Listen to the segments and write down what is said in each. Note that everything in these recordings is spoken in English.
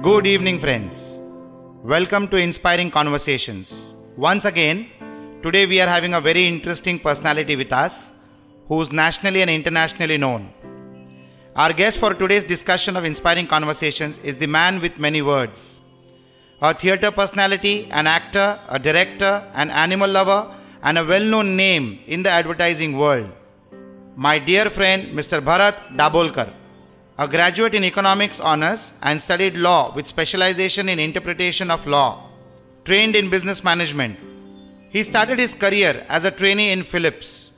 Good evening, friends. Welcome to Inspiring Conversations. Once again, today we are having a very interesting personality with us who is nationally and internationally known. Our guest for today's discussion of Inspiring Conversations is the man with many words. A theatre personality, an actor, a director, an animal lover, and a well-known name in the advertising world. My dear friend, Mr. Bharat Dabholkar, a graduate in economics honors and studied law with specialization in interpretation of law, trained in business management. He started his career as a trainee in Philips.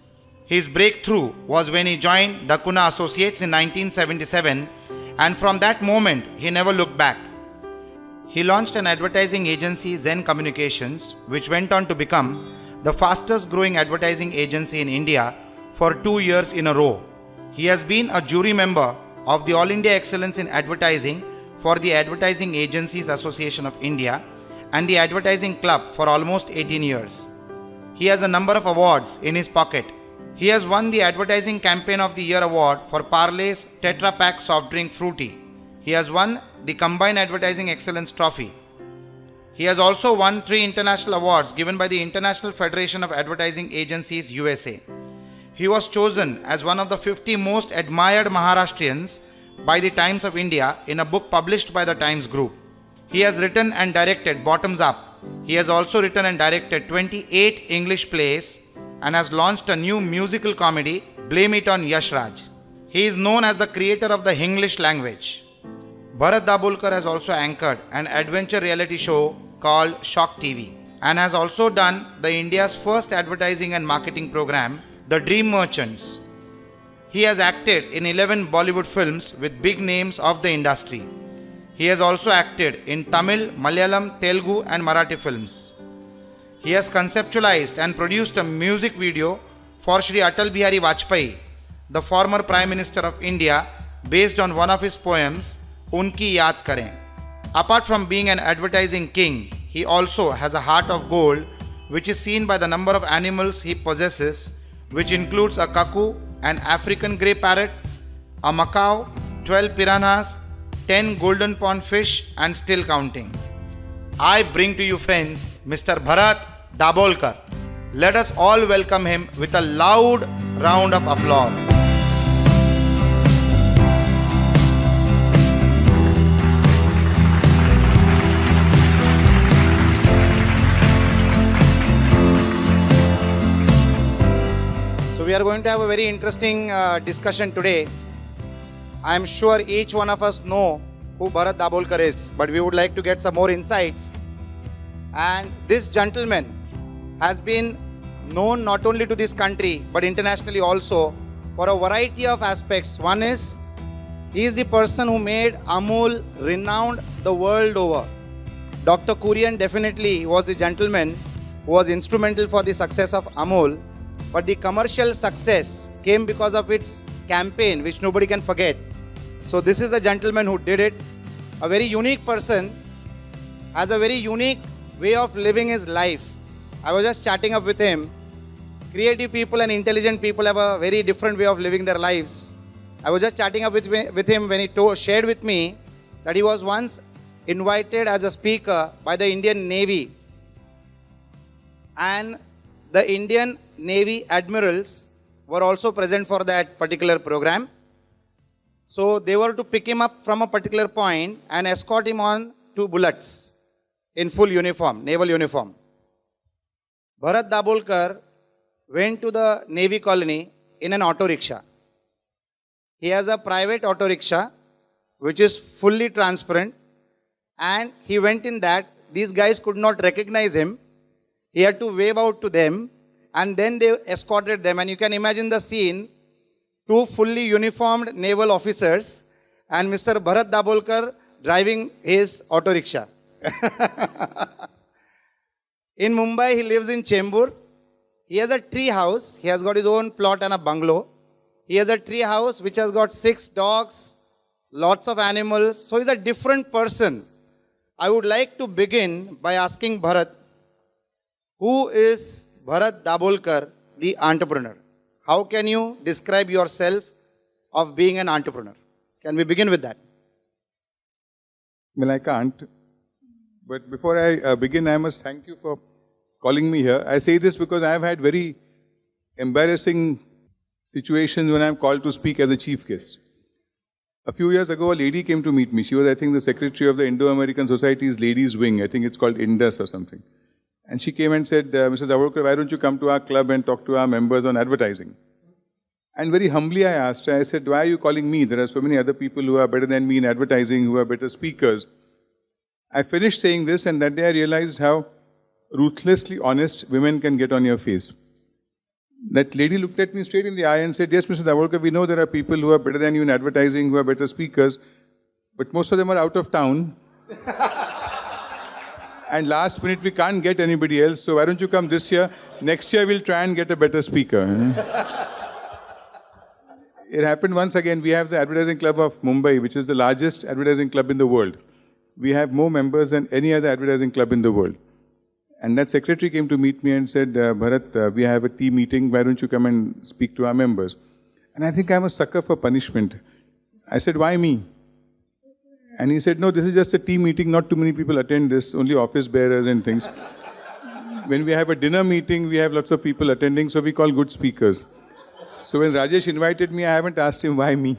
His breakthrough was when he joined Dakuna Associates in 1977, and from that moment he never looked back. He launched an advertising agency, Zen Communications, which went on to become the fastest growing advertising agency in India for 2 years in a row. He has been a jury member of the All India Excellence in Advertising for the Advertising Agencies Association of India and the Advertising Club for almost 18 years. He has a number of awards in his pocket. He has won the Advertising Campaign of the Year award for Parley's Tetra Pak soft drink Fruity. He has won the Combined Advertising Excellence Trophy. He has also won 3 international awards given by the International Federation of Advertising Agencies USA. He was chosen as one of the 50 most admired Maharashtrians by the Times of India in a book published by the Times Group. He has written and directed Bottoms Up. He has also written and directed 28 English plays and has launched a new musical comedy, Blame It on Yash Raj. He is known as the creator of the English language. Bharat Dabholkar has also anchored an adventure reality show called Shock TV and has also done the India's first advertising and marketing program, The Dream Merchants. He has acted in 11 Bollywood films with big names of the industry. He has also acted in Tamil, Malayalam, Telugu and Marathi films. He has conceptualized and produced a music video for Shri Atal Bihari Vajpayee, the former Prime Minister of India, based on one of his poems, Unki Yaad Karen. Apart from being an advertising king, he also has a heart of gold, which is seen by the number of animals he possesses, which includes a cuckoo, an African grey parrot, a macaw, 12 piranhas, 10 golden pond fish and still counting. I bring to you, friends, Mr. Bharat Dabholkar. Let us all welcome him with a loud round of applause. We are going to have a very interesting discussion today. I am sure each one of us know who Bharat Dabholkar is, but we would like to get some more insights. And this gentleman has been known not only to this country, but internationally also for a variety of aspects. One is, he is the person who made Amul renowned the world over. Dr. Kurian definitely was the gentleman who was instrumental for the success of Amul. But the commercial success came because of its campaign, which nobody can forget. So this is the gentleman who did it. A very unique person, has a very unique way of living his life. I was just chatting up with him. Creative people and intelligent people have a very different way of living their lives. I was just chatting up with him when he shared with me that he was once invited as a speaker by the Indian Navy. And the Indian Navy admirals were also present for that particular program. So they were to pick him up from a particular point and escort him on 2 bullets in full uniform, naval uniform. Bharat Dabholkar went to the Navy colony in an auto rickshaw. He has a private auto rickshaw which is fully transparent, and he went in that. These guys could not recognize him. He had to wave out to them. And then they escorted them, and you can imagine the scene, 2 fully uniformed naval officers and Mr. Bharat Dabholkar driving his auto rickshaw. In Mumbai, he lives in Chembur. He has a tree house. He has got his own plot and a bungalow. He has a tree house which has got 6 dogs, lots of animals. So he's a different person. I would like to begin by asking Bharat, who is Bharat Dabholkar, the entrepreneur? How can you describe yourself of being an entrepreneur? Can we begin with that? Well, I can't. But before I begin, I must thank you for calling me here. I say this because I have had very embarrassing situations when I am called to speak as a chief guest. A few years ago, a lady came to meet me. She was, I think, the secretary of the Indo-American Society's Ladies Wing. I think it's called Indus or something. And she came and said, Mr. Dabholkar, why don't you come to our club and talk to our members on advertising? And very humbly I asked her, I said, why are you calling me? There are so many other people who are better than me in advertising, who are better speakers. I finished saying this, and that day I realized how ruthlessly honest women can get on your face. That lady looked at me straight in the eye and said, yes, Mr. Dabholkar, we know there are people who are better than you in advertising, who are better speakers, but most of them are out of town. And last minute we can't get anybody else, so why don't you come this year? Next year we'll try and get a better speaker. It happened once again. We have the Advertising Club of Mumbai, which is the largest advertising club in the world. We have more members than any other advertising club in the world. And that secretary came to meet me and said, Bharat, we have a team meeting, why don't you come and speak to our members? And I think I'm a sucker for punishment. I said, why me? And he said, no, this is just a team meeting, not too many people attend this, only office bearers and things. When we have a dinner meeting, we have lots of people attending, so we call good speakers. So when Rajesh invited me, I haven't asked him, why me?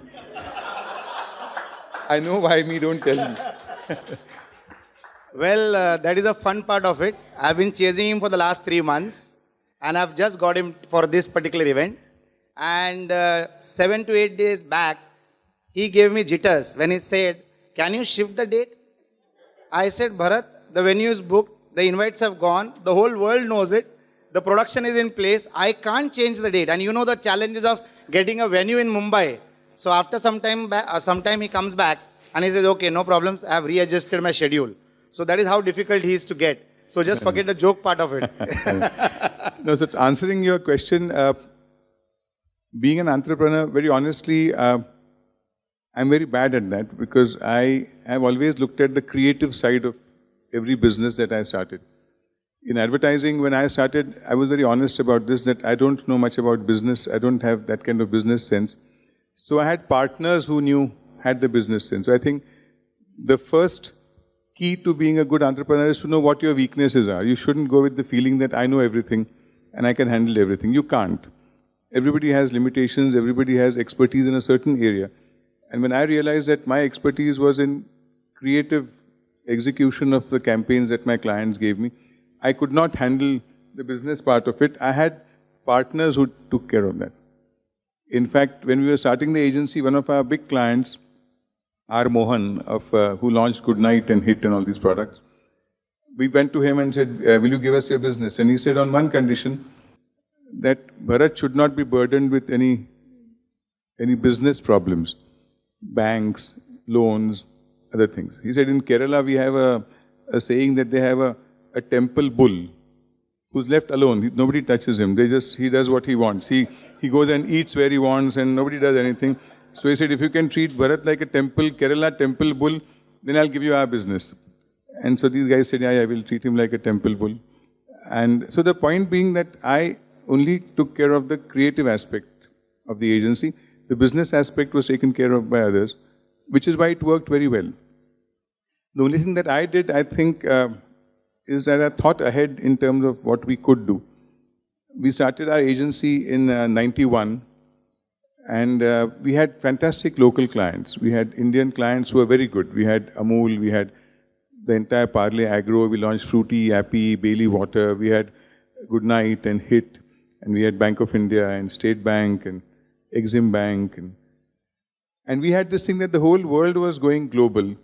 I know why me, don't tell me. Well, that is a fun part of it. I've been chasing him for the last 3 months, and I've just got him for this particular event. And 7 to 8 days back, he gave me jitters when he said, can you shift the date? I said, Bharat, the venue is booked, the invites have gone, the whole world knows it, the production is in place, I can't change the date. And you know the challenges of getting a venue in Mumbai. So after some time he comes back and he says, okay, no problems, I have readjusted my schedule. So that is how difficult he is to get. So just forget the joke part of it. No, so answering your question, being an entrepreneur, very honestly, I'm very bad at that because I have always looked at the creative side of every business that I started. In advertising, when I started, I was very honest about this, that I don't know much about business. I don't have that kind of business sense. So I had partners who had the business sense. So I think the first key to being a good entrepreneur is to know what your weaknesses are. You shouldn't go with the feeling that I know everything and I can handle everything. You can't. Everybody has limitations. Everybody has expertise in a certain area. And when I realized that my expertise was in creative execution of the campaigns that my clients gave me, I could not handle the business part of it. I had partners who took care of that. In fact, when we were starting the agency, one of our big clients, R. Mohan, who launched Goodnight and Hit and all these products, we went to him and said, will you give us your business? And he said on one condition, that Bharat should not be burdened with any business problems, banks, loans, other things. He said in Kerala we have a saying that they have a temple bull who's left alone. Nobody touches him. He does what he wants. He goes and eats where he wants and nobody does anything. So he said, if you can treat Bharat like a Kerala temple bull, then I'll give you our business. And so these guys said, yeah, I will treat him like a temple bull. And so the point being that I only took care of the creative aspect of the agency. The business aspect was taken care of by others, which is why it worked very well. The only thing that I did, I think, is that I thought ahead in terms of what we could do. We started our agency in 91, and we had fantastic local clients. We had Indian clients who were very good. We had Amul, we had the entire Parle Agro, we launched Fruity, Yappy, Bailey Water, we had Goodnight and Hit, and we had Bank of India and State Bank and Exim Bank. And we had this thing that the whole world was going global.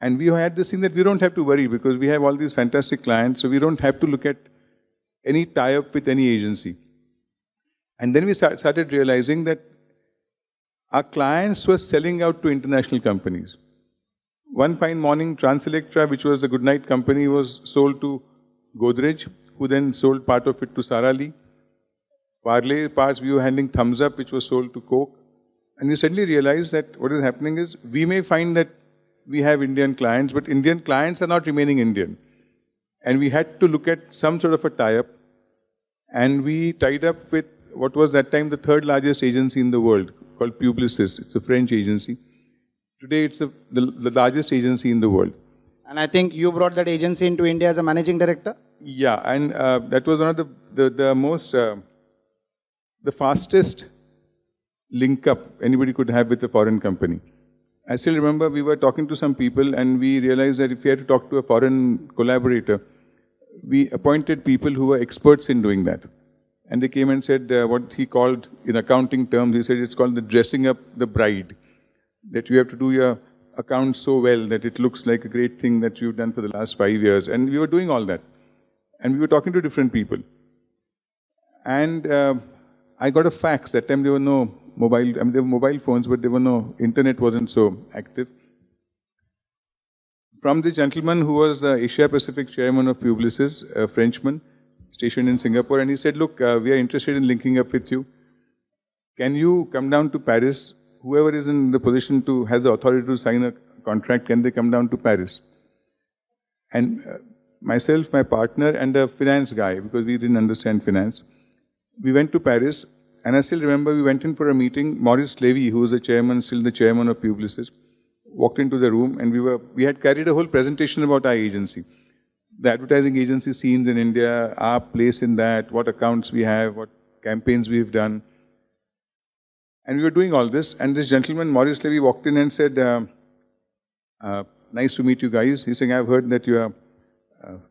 And we had this thing that we don't have to worry because we have all these fantastic clients, so we don't have to look at any tie-up with any agency. And then we started realizing that our clients were selling out to international companies. One fine morning, Transelectra, which was the Goodnight company, was sold to Godrej, who then sold part of it to Sara Lee. Parle parts we were handling Thumbs Up, which was sold to Coke. And we suddenly realized that what is happening is, we may find that we have Indian clients, but Indian clients are not remaining Indian. And we had to look at some sort of a tie-up. And we tied up with what was that time the third largest agency in the world, called Publicis. It's a French agency. Today, it's the largest agency in the world. And I think you brought that agency into India as a managing director? Yeah, and that was one of the fastest link up anybody could have with a foreign company. I still remember we were talking to some people and we realized that if we had to talk to a foreign collaborator, we appointed people who were experts in doing that. And they came and said what he called, in accounting terms, he said it's called the dressing up the bride. That you have to do your accounts so well that it looks like a great thing that you've done for the last 5 years. And we were doing all that. And we were talking to different people. And I got a fax. That time there were no there were mobile phones, but there were no, internet wasn't so active. From this gentleman who was the Asia Pacific chairman of Publicis, a Frenchman, stationed in Singapore, and he said, look, we are interested in linking up with you. Can you come down to Paris? Whoever is in the position to, has the authority to sign a contract, can they come down to Paris? And myself, my partner, and a finance guy, because we didn't understand finance, we went to Paris, and I still remember we went in for a meeting. Maurice Levy, who was the chairman, still the chairman of Publicis, walked into the room, and we had carried a whole presentation about our agency. The advertising agency scenes in India, our place in that, what accounts we have, what campaigns we've done. And we were doing all this, and this gentleman, Maurice Levy, walked in and said, nice to meet you guys. He's saying, I've heard that you are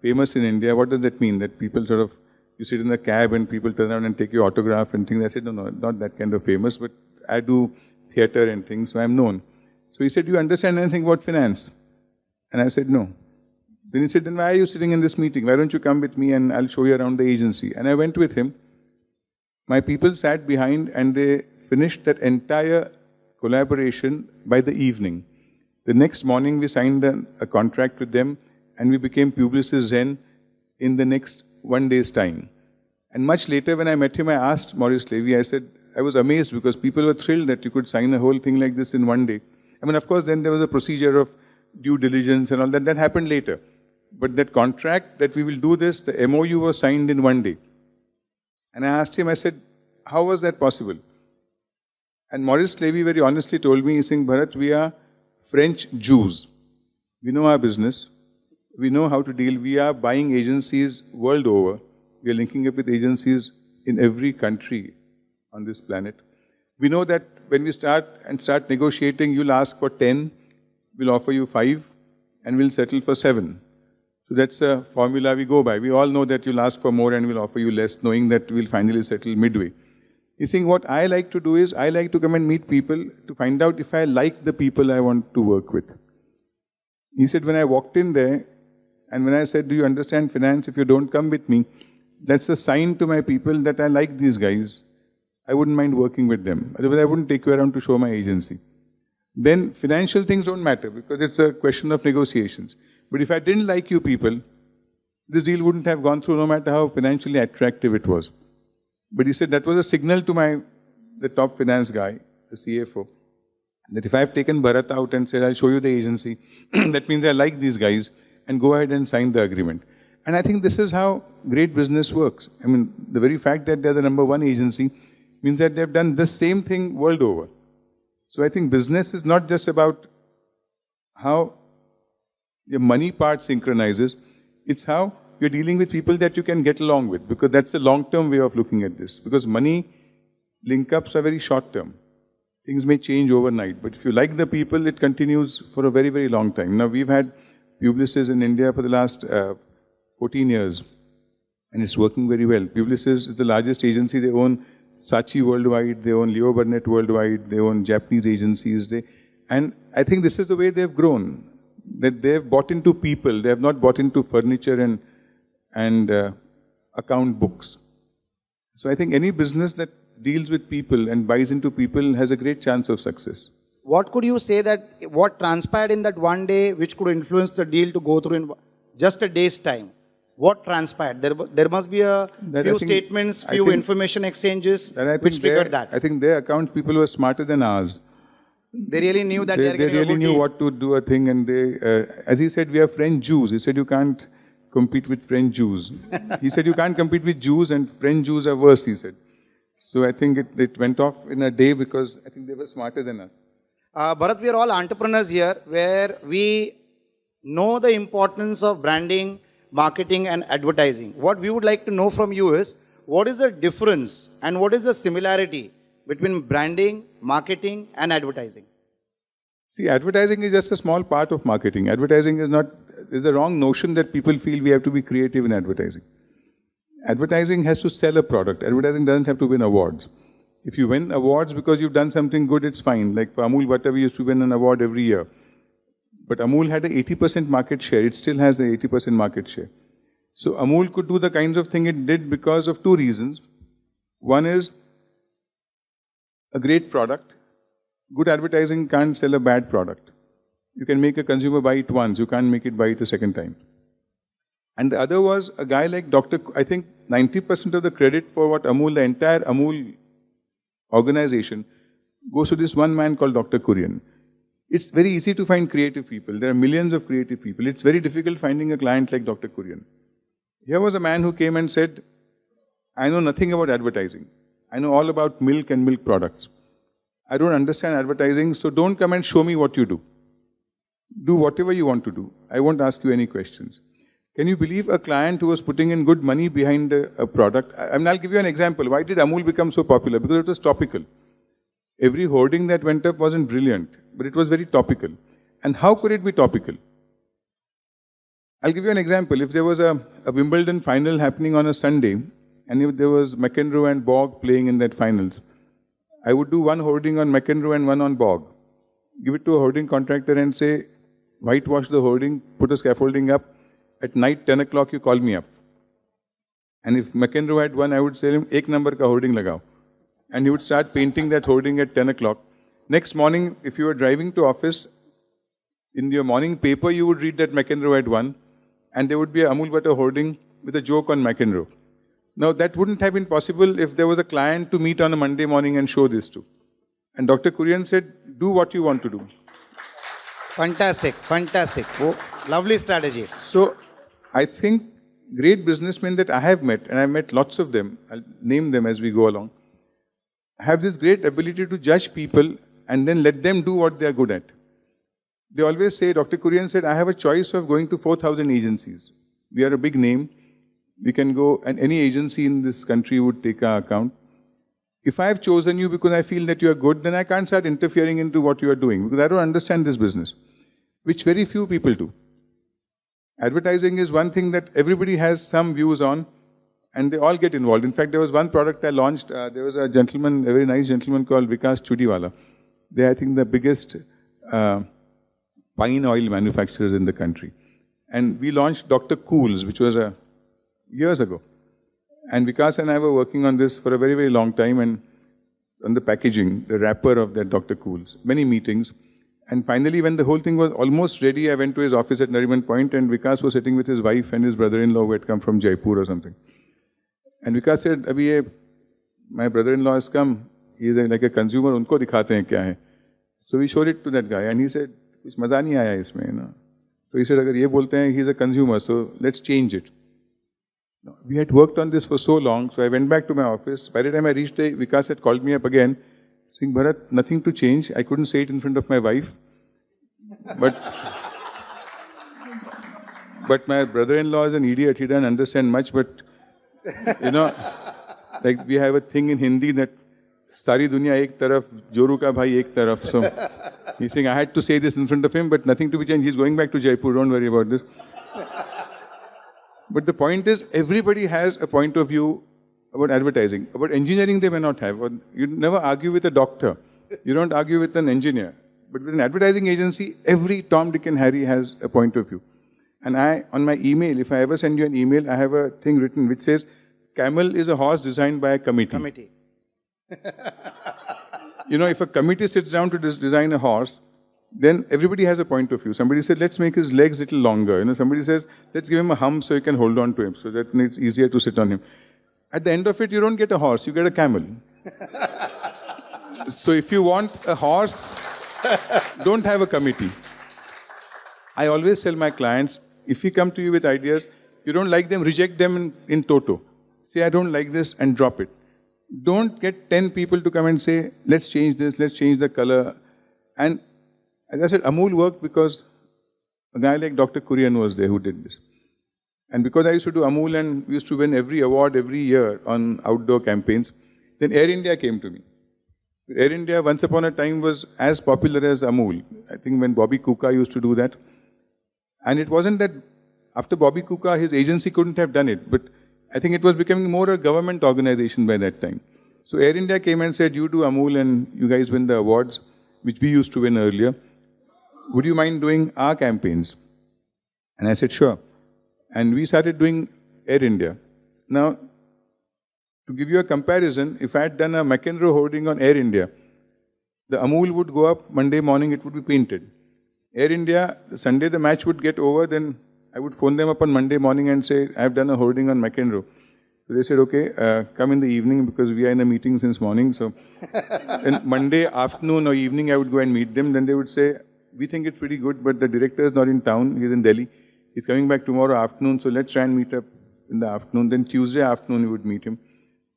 famous in India. What does that mean? That people sort of, you sit in a cab and people turn around and take your autograph and things. I said, no, not that kind of famous, but I do theatre and things, so I'm known. So he said, do you understand anything about finance? And I said, no. Then he said, then why are you sitting in this meeting? Why don't you come with me and I'll show you around the agency? And I went with him. My people sat behind and they finished that entire collaboration by the evening. The next morning we signed a contract with them and we became Publicis Zen in the next 1 day's time. And much later when I met him, I asked Maurice Levy, I said, I was amazed because people were thrilled that you could sign a whole thing like this in 1 day. I mean, of course, then there was a procedure of due diligence and all that. That happened later. But that contract that we will do this, the MOU was signed in 1 day. And I asked him, I said, how was that possible? And Maurice Levy very honestly told me, he's saying, Bharat, we are French Jews. We know our business. We know how to deal. We are buying agencies world over. We are linking up with agencies in every country on this planet. We know that when we start negotiating, you'll ask for 10, we'll offer you 5, and we'll settle for 7. So that's a formula we go by. We all know that you'll ask for more and we'll offer you less, knowing that we'll finally settle midway. He's saying what I like to do is, I like to come and meet people to find out if I like the people I want to work with. He said, when I walked in there, and when I said, do you understand finance? If you don't come with me, that's a sign to my people that I like these guys. I wouldn't mind working with them. Otherwise, I wouldn't take you around to show my agency. Then financial things don't matter because it's a question of negotiations. But if I didn't like you people, this deal wouldn't have gone through no matter how financially attractive it was. But he said that was a signal to the top finance guy, the CFO, that if I've taken Bharat out and said, I'll show you the agency, that means I like these guys, and go ahead and sign the agreement. And I think this is how great business works. I mean, the very fact that they're the #1 agency means that they've done the same thing world over. So I think business is not just about how your money part synchronizes, it's how you're dealing with people that you can get along with, because that's the long-term way of looking at this. Because money link-ups are very short-term. Things may change overnight, but if you like the people, it continues for a very, very long time. Now, we've had Publicis in India for the last 14 years, and it's working very well. Publicis is the largest agency. They own Saatchi worldwide, they own Leo Burnett worldwide, they own Japanese agencies. And I think this is the way they've grown, that they've bought into people. They have not bought into furniture and account books. So I think any business that deals with people and buys into people has a great chance of success. What could you say that, what transpired in that 1 day which could influence the deal to go through in just a day's time? What transpired? There must be a few statements, few information exchanges which triggered that. I think their account people were smarter than ours. They really knew that they really knew what to do a thing, and they, as he said, we are French Jews. He said you can't compete with French Jews. He said you can't compete with Jews, and French Jews are worse, he said. So I think it went off in a day because I think they were smarter than us. Bharat, we are all entrepreneurs here where we know the importance of branding, marketing and advertising. What we would like to know from you is, what is the difference and what is the similarity between branding, marketing and advertising? See, advertising is just a small part of marketing. Advertising is not, there's a wrong notion that people feel we have to be creative in advertising. Advertising has to sell a product. Advertising doesn't have to win awards. If you win awards because you've done something good, it's fine. Like for Amul Butter, we used to win an award every year. But Amul had an 80% market share. It still has the 80% market share. So Amul could do the kinds of thing it did because of two reasons. One is a great product. Good advertising can't sell a bad product. You can make a consumer buy it once. You can't make it buy it a second time. And the other was a guy like Dr. I think 90% of the credit for what Amul, the entire Amul organization, goes to this one man called Dr. Kurian. It's very easy to find creative people. There are millions of creative people. It's very difficult finding a client like Dr. Kurian. Here was a man who came and said, I know nothing about advertising. I know all about milk and milk products. I don't understand advertising, so don't come and show me what you do. Do whatever you want to do. I won't ask you any questions. Can you believe a client who was putting in good money behind a product? I'll give you an example. Why did Amul become so popular? Because it was topical. Every hoarding that went up wasn't brilliant, but it was very topical. And how could it be topical? I'll give you an example. If there was a Wimbledon final happening on a Sunday, and if there was McEnroe and Borg playing in that finals, I would do one hoarding on McEnroe and one on Borg. Give it to a hoarding contractor and say, whitewash the hoarding, put a scaffolding up. At night, 10 o'clock, you call me up. And if McEnroe had won, I would say him, ek number ka hoarding lagao. And he would start painting that hoarding at 10 o'clock. Next morning, if you were driving to office, in your morning paper, you would read that McEnroe had won. And there would be a Amul Butter hoarding with a joke on McEnroe. Now, that wouldn't have been possible if there was a client to meet on a Monday morning and show this to. And Dr. Kurian said, do what you want to do. Fantastic, fantastic. Oh, lovely strategy. So, I think great businessmen that I have met, and I've met lots of them, I'll name them as we go along, have this great ability to judge people and then let them do what they are good at. They always say, Dr. Kurian said, I have a choice of going to 4,000 agencies. We are a big name. We can go, and any agency in this country would take our account. If I have chosen you because I feel that you are good, then I can't start interfering into what you are doing because I don't understand this business, which very few people do. Advertising is one thing that everybody has some views on, and they all get involved. In fact, there was one product I launched. There was a gentleman, a very nice gentleman called Vikas Chudiwala. They are, I think, the biggest pine oil manufacturers in the country. And we launched Dr. Cool's, which was years ago. And Vikas and I were working on this for a very, very long time, and on the packaging, the wrapper of that Dr. Cool's. Many meetings. And finally, when the whole thing was almost ready, I went to his office at Nariman Point, and Vikas was sitting with his wife and his brother-in-law who had come from Jaipur or something. And Vikas said, Abhi, my brother-in-law has come. He is like a consumer. Unko dikhate hain kya hai. So we showed it to that guy, and he said, kuch maza nahi aaya isme, you know. So he said, agar ye bolte hain, he is a consumer, so let's change it. We had worked on this for so long, so I went back to my office. By the time I reached there, Vikas had called me up again, saying, Bharat, nothing to change. I couldn't say it in front of my wife. But my brother-in-law is an idiot. He doesn't understand much, but, you know, like we have a thing in Hindi that Sari Dunya ek taraf, Joru ka bhai ek taraf. So he's saying, I had to say this in front of him, but nothing to be changed. He's going back to Jaipur. Don't worry about this. But the point is, everybody has a point of view about advertising. About engineering, they may not have. You never argue with a doctor. You don't argue with an engineer. But with an advertising agency, every Tom, Dick and Harry has a point of view. And on my email, if I ever send you an email, I have a thing written which says, Camel is a horse designed by a committee. You know, if a committee sits down to design a horse, then everybody has a point of view. Somebody said, let's make his legs a little longer. You know, somebody says, let's give him a hump so he can hold on to him, so that it's easier to sit on him. At the end of it, you don't get a horse, you get a camel. So if you want a horse, don't have a committee. I always tell my clients, if we come to you with ideas, you don't like them, reject them in toto. Say, I don't like this, and drop it. Don't get 10 people to come and say, let's change this, let's change the color. And as I said, Amul worked because a guy like Dr. Kurian was there who did this. And because I used to do Amul and we used to win every award every year on outdoor campaigns, then Air India came to me. Air India once upon a time was as popular as Amul. I think when Bobby Kuka used to do that. And it wasn't that after Bobby Kuka, his agency couldn't have done it, but I think it was becoming more a government organization by that time. So Air India came and said, you do Amul and you guys win the awards, which we used to win earlier. Would you mind doing our campaigns? And I said, sure. And we started doing Air India. Now, to give you a comparison, if I had done a McEnroe hoarding on Air India, the Amul would go up, Monday morning it would be painted. Air India, Sunday the match would get over, then I would phone them up on Monday morning and say, I have done a hoarding on McEnroe. So they said, okay, come in the evening because we are in a meeting since morning. So then Monday afternoon or evening, I would go and meet them. Then they would say, we think it's pretty good, but the director is not in town. He's in Delhi. He's coming back tomorrow afternoon, so let's try and meet up in the afternoon. Then Tuesday afternoon, we would meet him.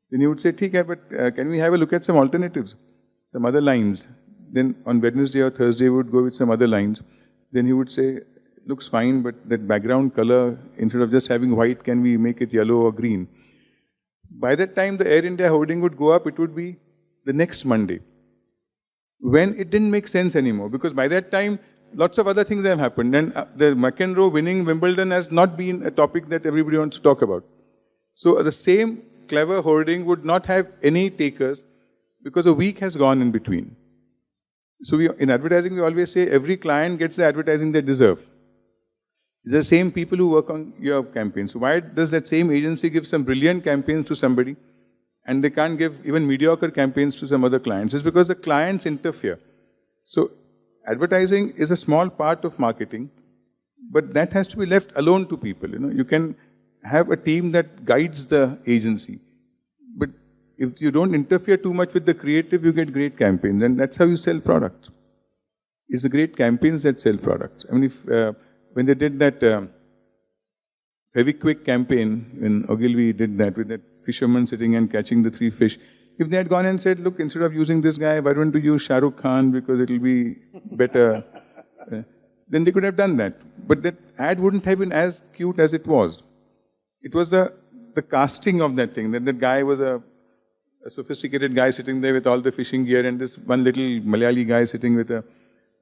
Then he would say, "ठीक है, but can we have a look at some alternatives, some other lines?" Then on Wednesday or Thursday, we would go with some other lines. Then he would say, "Looks fine, but that background color, instead of just having white, can we make it yellow or green?" By that time, the Air India hoarding would go up. It would be the next Monday, when it didn't make sense anymore, because by that time, lots of other things have happened. And the McEnroe winning Wimbledon has not been a topic that everybody wants to talk about. So the same clever hoarding would not have any takers because a week has gone in between. So in advertising, we always say every client gets the advertising they deserve. It's the same people who work on your campaign. So why does that same agency give some brilliant campaigns to somebody and they can't give even mediocre campaigns to some other clients? It's because the clients interfere. So advertising is a small part of marketing, but that has to be left alone to people. You can have a team that guides the agency, but if you don't interfere too much with the creative, you get great campaigns, and that's how you sell products. It's the great campaigns that sell products. I mean, when they did that Heavy Quick campaign, when Ogilvy did that with that fisherman sitting and catching the 3 fish, if they had gone and said, look, instead of using this guy, why don't you use Shah Rukh Khan because it will be better, then they could have done that. But that ad wouldn't have been as cute as it was. It was the casting of that thing, that guy was a sophisticated guy sitting there with all the fishing gear and this one little Malayali guy sitting with a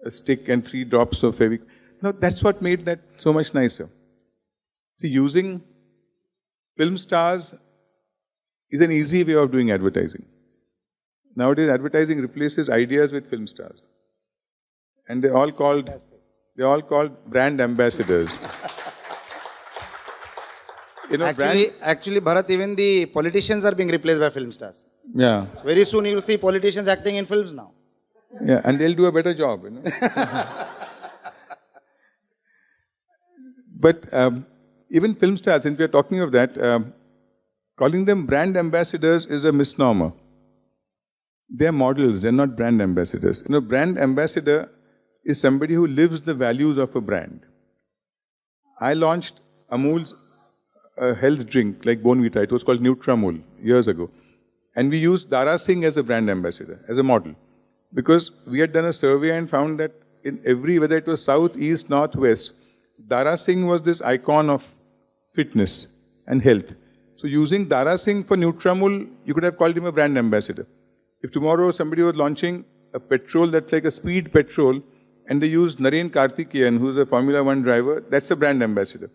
stick and 3 drops of Fevicol. No, that's what made that so much nicer. See, using film stars is an easy way of doing advertising. Nowadays, advertising replaces ideas with film stars. And they're all called brand ambassadors. Actually, Bharat, even the politicians are being replaced by film stars. Yeah. Very soon you will see politicians acting in films now. Yeah, and they'll do a better job, But even film stars, since we are talking of that, calling them brand ambassadors is a misnomer. They are models, they're not brand ambassadors. Brand ambassador is somebody who lives the values of a brand. I launched Amul's health drink like Bonvita. It was called Nutramul years ago. And we used Dara Singh as a brand ambassador, as a model. Because we had done a survey and found that in whether it was south, east, north, west, Dara Singh was this icon of fitness and health. So using Dara Singh for Nutramul, you could have called him a brand ambassador. If tomorrow somebody was launching a petrol that's like a speed petrol, and they used Naren Karthikeyan, who's a Formula 1 driver, that's a brand ambassador.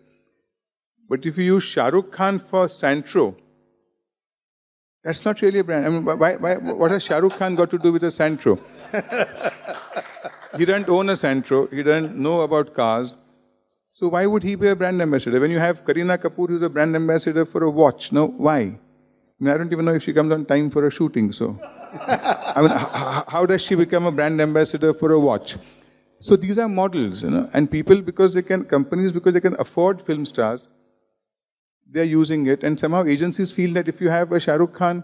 But if you use Shah Rukh Khan for Santro, that's not really a brand. I mean, what has Shah Rukh Khan got to do with a Santro? He doesn't own a Santro. He doesn't know about cars. So why would he be a brand ambassador? When you have Kareena Kapoor, who's a brand ambassador for a watch. No, why? I mean, I don't even know if she comes on time for a shooting. So, I mean, how does she become a brand ambassador for a watch? So these are models, and people, companies, because they can afford film stars, they are using it, and somehow agencies feel that if you have a Shah Rukh Khan,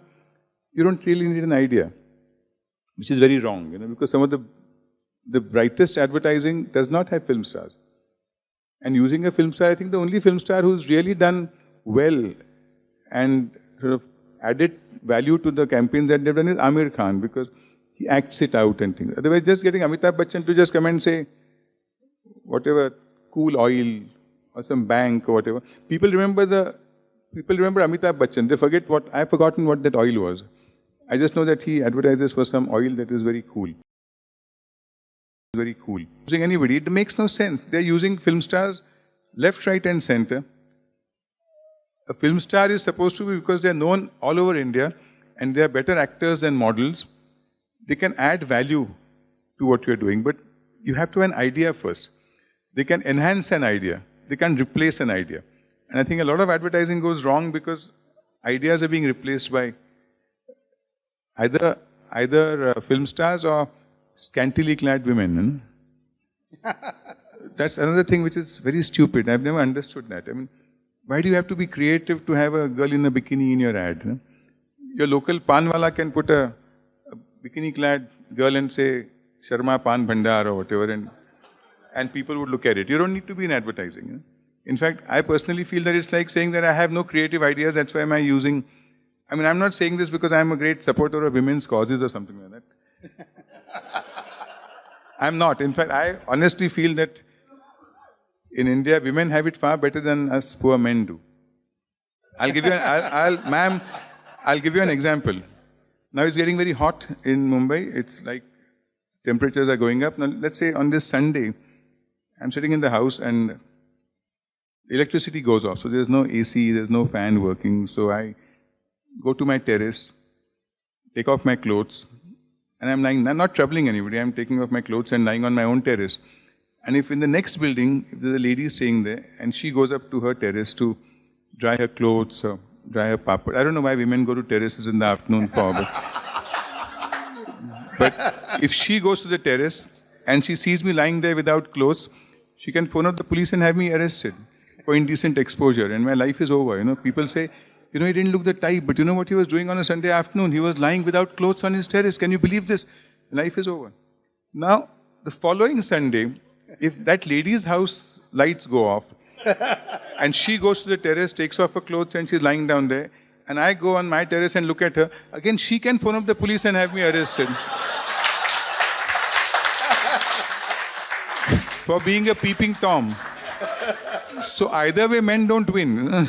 you don't really need an idea, which is very wrong, because some of the brightest advertising does not have film stars. And using a film star, I think the only film star who's really done well and sort of added value to the campaigns that they've done is Amir Khan, because he acts it out and things. Otherwise, just getting Amitabh Bachchan to just come and say, whatever, cool oil or some bank or whatever. People remember Amitabh Bachchan. They forget I've forgotten what that oil was. I just know that he advertises for some oil that is very cool. Very cool. Using anybody, it makes no sense. They're using film stars left, right and center. A film star is supposed to be, because they're known all over India and they're better actors than models, they can add value to what you're doing. But you have to have an idea first. They can enhance an idea. They can replace an idea. And I think a lot of advertising goes wrong because ideas are being replaced by either film stars or scantily clad women. That's another thing which is very stupid. I've never understood that. I mean, why do you have to be creative to have a girl in a bikini in your ad? Your local panwala can put a bikini clad girl and say Sharma Pan Bhandar or whatever, and people would look at it. You don't need to be in advertising. In fact, I personally feel that it's like saying that I have no creative ideas, that's why I'm not saying this because I'm a great supporter of women's causes or something like that. I'm not. In fact, I honestly feel that in India, women have it far better than us poor men do. I'll give you an example. Now it's getting very hot in Mumbai. It's like temperatures are going up. Now let's say on this Sunday, I'm sitting in the house and electricity goes off. So there's no AC, there's no fan working. So I go to my terrace, take off my clothes, and I'm not troubling anybody. I'm taking off my clothes and lying on my own terrace. And if in the next building, if there's a lady staying there, and she goes up to her terrace to dry her clothes or dry her papad. I don't know why women go to terraces in the afternoon for, but if she goes to the terrace and she sees me lying there without clothes, she can phone up the police and have me arrested for indecent exposure, and my life is over. People say, he didn't look the type, but you know what he was doing on a Sunday afternoon? He was lying without clothes on his terrace. Can you believe this? Life is over. Now, the following Sunday, if that lady's house lights go off, and she goes to the terrace, takes off her clothes and she's lying down there, and I go on my terrace and look at her, again she can phone up the police and have me arrested. For being a peeping Tom. So either way, men don't win.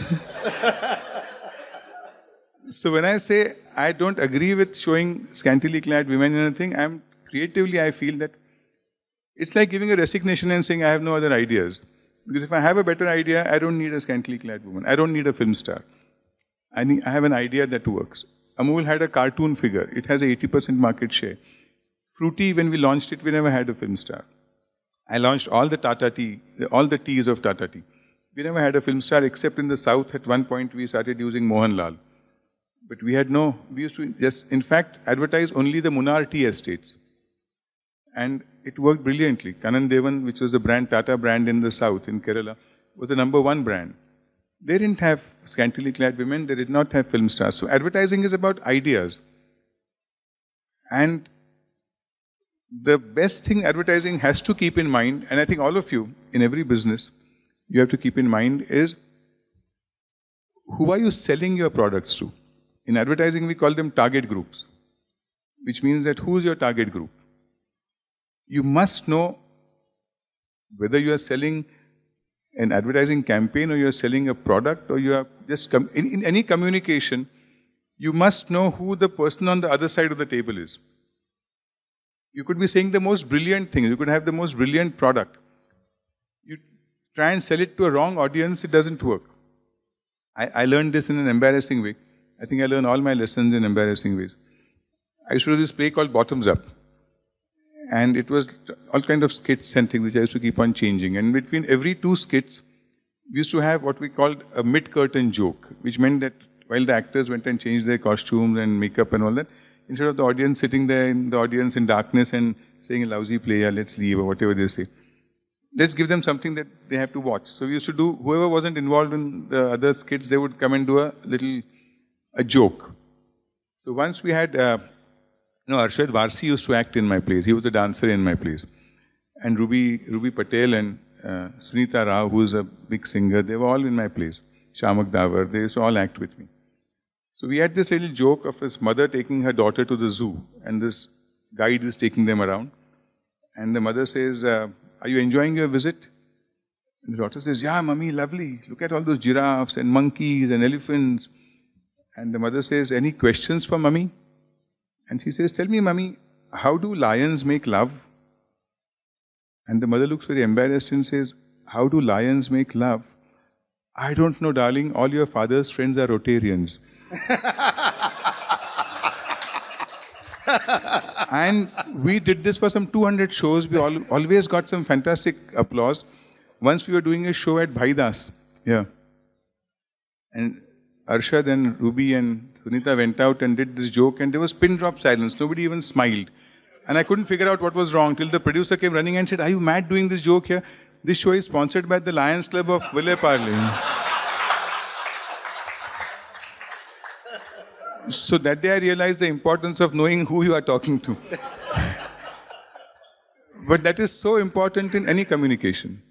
So when I say I don't agree with showing scantily clad women in anything, I feel that it's like giving a resignation and saying I have no other ideas. Because if I have a better idea, I don't need a scantily clad woman. I don't need a film star. I have an idea that works. Amul had a cartoon figure. It has a 80% market share. Fruity, when we launched it, we never had a film star. I launched all the Tata tea, all the teas of Tata tea. We never had a film star except in the south. At one point, we started using Mohanlal. But we used to just, in fact, advertise only the Munnar tea estates. And it worked brilliantly. Kanan Devan, which was the brand, Tata brand in the south, in Kerala, was the #1 brand. They didn't have scantily clad women, they did not have film stars. So advertising is about ideas. And the best thing advertising has to keep in mind, and I think all of you, in every business, you have to keep in mind is, who are you selling your products to? In advertising, we call them target groups, which means that who is your target group? You must know whether you are selling an advertising campaign or you are selling a product or you are just, in any communication, you must know who the person on the other side of the table is. You could be saying the most brilliant thing, you could have the most brilliant product. You try and sell it to a wrong audience, it doesn't work. I learned this in an embarrassing way. I think I learn all my lessons in embarrassing ways. I used to do this play called Bottoms Up. And it was all kind of skits and things which I used to keep on changing. And between every 2 skits, we used to have what we called a mid-curtain joke, which meant that while the actors went and changed their costumes and makeup and all that, instead of the audience sitting there in the audience in darkness and saying a lousy play, let's leave, or whatever they say, let's give them something that they have to watch. So we used to do, whoever wasn't involved in the other skits, they would come and do a joke. So once we had, Arshad Varsi used to act in my plays. He was a dancer in my plays. And Ruby Patel and Sunita Rao, who is a big singer, they were all in my plays. Shamak Davar, they used to all act with me. So we had this little joke of his mother taking her daughter to the zoo. And this guide is taking them around. And the mother says, are you enjoying your visit? And the daughter says, yeah, mummy, lovely. Look at all those giraffes and monkeys and elephants. And the mother says, any questions for mummy? And she says, tell me, mummy, how do lions make love? And the mother looks very embarrassed and says, how do lions make love? I don't know, darling. All your father's friends are Rotarians. And we did this for some 200 shows. We always got some fantastic applause. Once we were doing a show at Bhaidas. Yeah. And Arshad and Ruby and Sunita went out and did this joke, and there was pin drop silence. Nobody even smiled. And I couldn't figure out what was wrong till the producer came running and said, are you mad doing this joke here? This show is sponsored by the Lions Club of Vile Parle. So that day I realized the importance of knowing who you are talking to. But that is so important in any communication.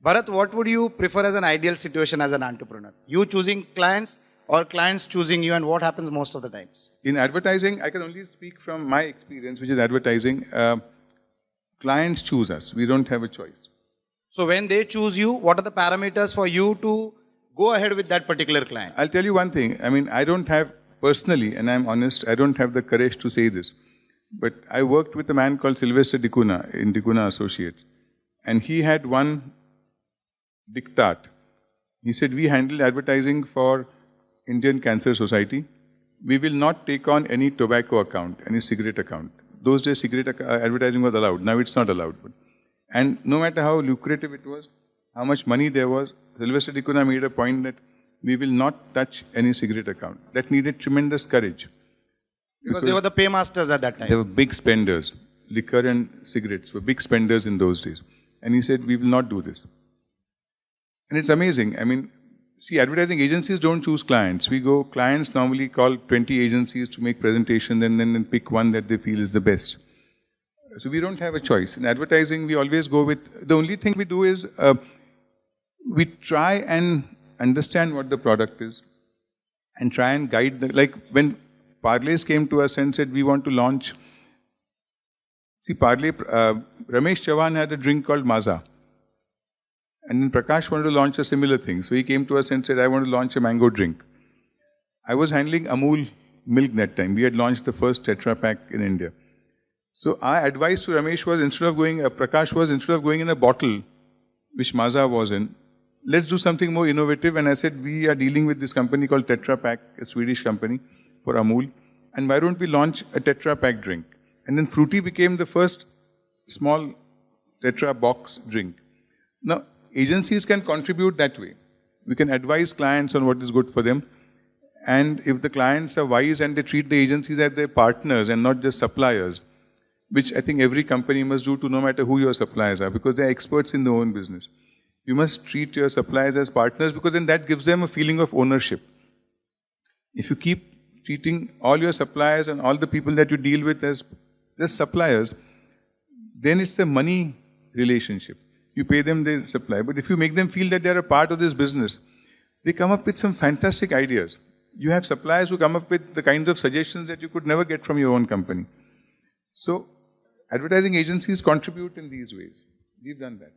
Bharat, what would you prefer as an ideal situation as an entrepreneur? You choosing clients or clients choosing you, and what happens most of the times? In advertising, I can only speak from my experience, which is advertising. Clients choose us. We don't have a choice. So when they choose you, what are the parameters for you to go ahead with that particular client? I'll tell you one thing. I mean, I don't have, personally, and I'm honest, I don't have the courage to say this. But I worked with a man called Sylvester Dicuna in Dicuna Associates. And he had one diktat. He said, we handle advertising for Indian Cancer Society. We will not take on any tobacco account, any cigarette account. Those days, cigarette advertising was allowed. Now it's not allowed. And no matter how lucrative it was, how much money there was, Sylvester Dicuna made a point that we will not touch any cigarette account. That needed tremendous courage. Because they were the paymasters at that time. They were big spenders. Liquor and cigarettes were big spenders in those days. And he said, we will not do this. And it's amazing. I mean, see, advertising agencies don't choose clients. Clients normally call 20 agencies to make presentations and then pick one that they feel is the best. So we don't have a choice. In advertising, we always go with, the only thing we do is, we try and understand what the product is and try and guide like when Parle's came to us and said, we want to launch, see, Ramesh Chauhan had a drink called Maza. And then Prakash wanted to launch a similar thing. So he came to us and said, I want to launch a mango drink. I was handling Amul milk that time. We had launched the first Tetra Pak in India. So our advice to Ramesh was, instead of going in a bottle, which Maza was in, let's do something more innovative. And I said, we are dealing with this company called Tetra Pak, a Swedish company for Amul. And why don't we launch a Tetra Pak drink? And then Fruity became the first small Tetra box drink. Now, agencies can contribute that way. We can advise clients on what is good for them. And if the clients are wise and they treat the agencies as their partners and not just suppliers, which I think every company must do, to no matter who your suppliers are, because they are experts in their own business. You must treat your suppliers as partners, because then that gives them a feeling of ownership. If you keep treating all your suppliers and all the people that you deal with as just suppliers, then it's a money relationship. You pay them, they supply. But if you make them feel that they are a part of this business, they come up with some fantastic ideas. You have suppliers who come up with the kinds of suggestions that you could never get from your own company. So, advertising agencies contribute in these ways. We've done that.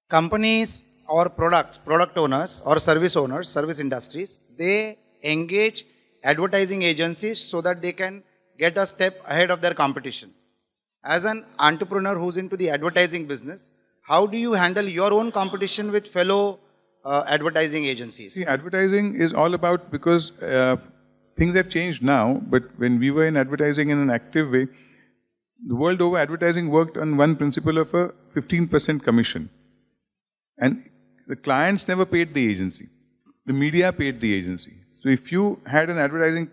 Companies or product owners or service owners, service industries, they engage advertising agencies so that they can get a step ahead of their competition. As an entrepreneur who's into the advertising business, how do you handle your own competition with fellow advertising agencies? See, advertising is all about, because things have changed now, but when we were in advertising in an active way, the world over, advertising worked on one principle of a 15% commission. And the clients never paid the agency. The media paid the agency. So if you had an advertising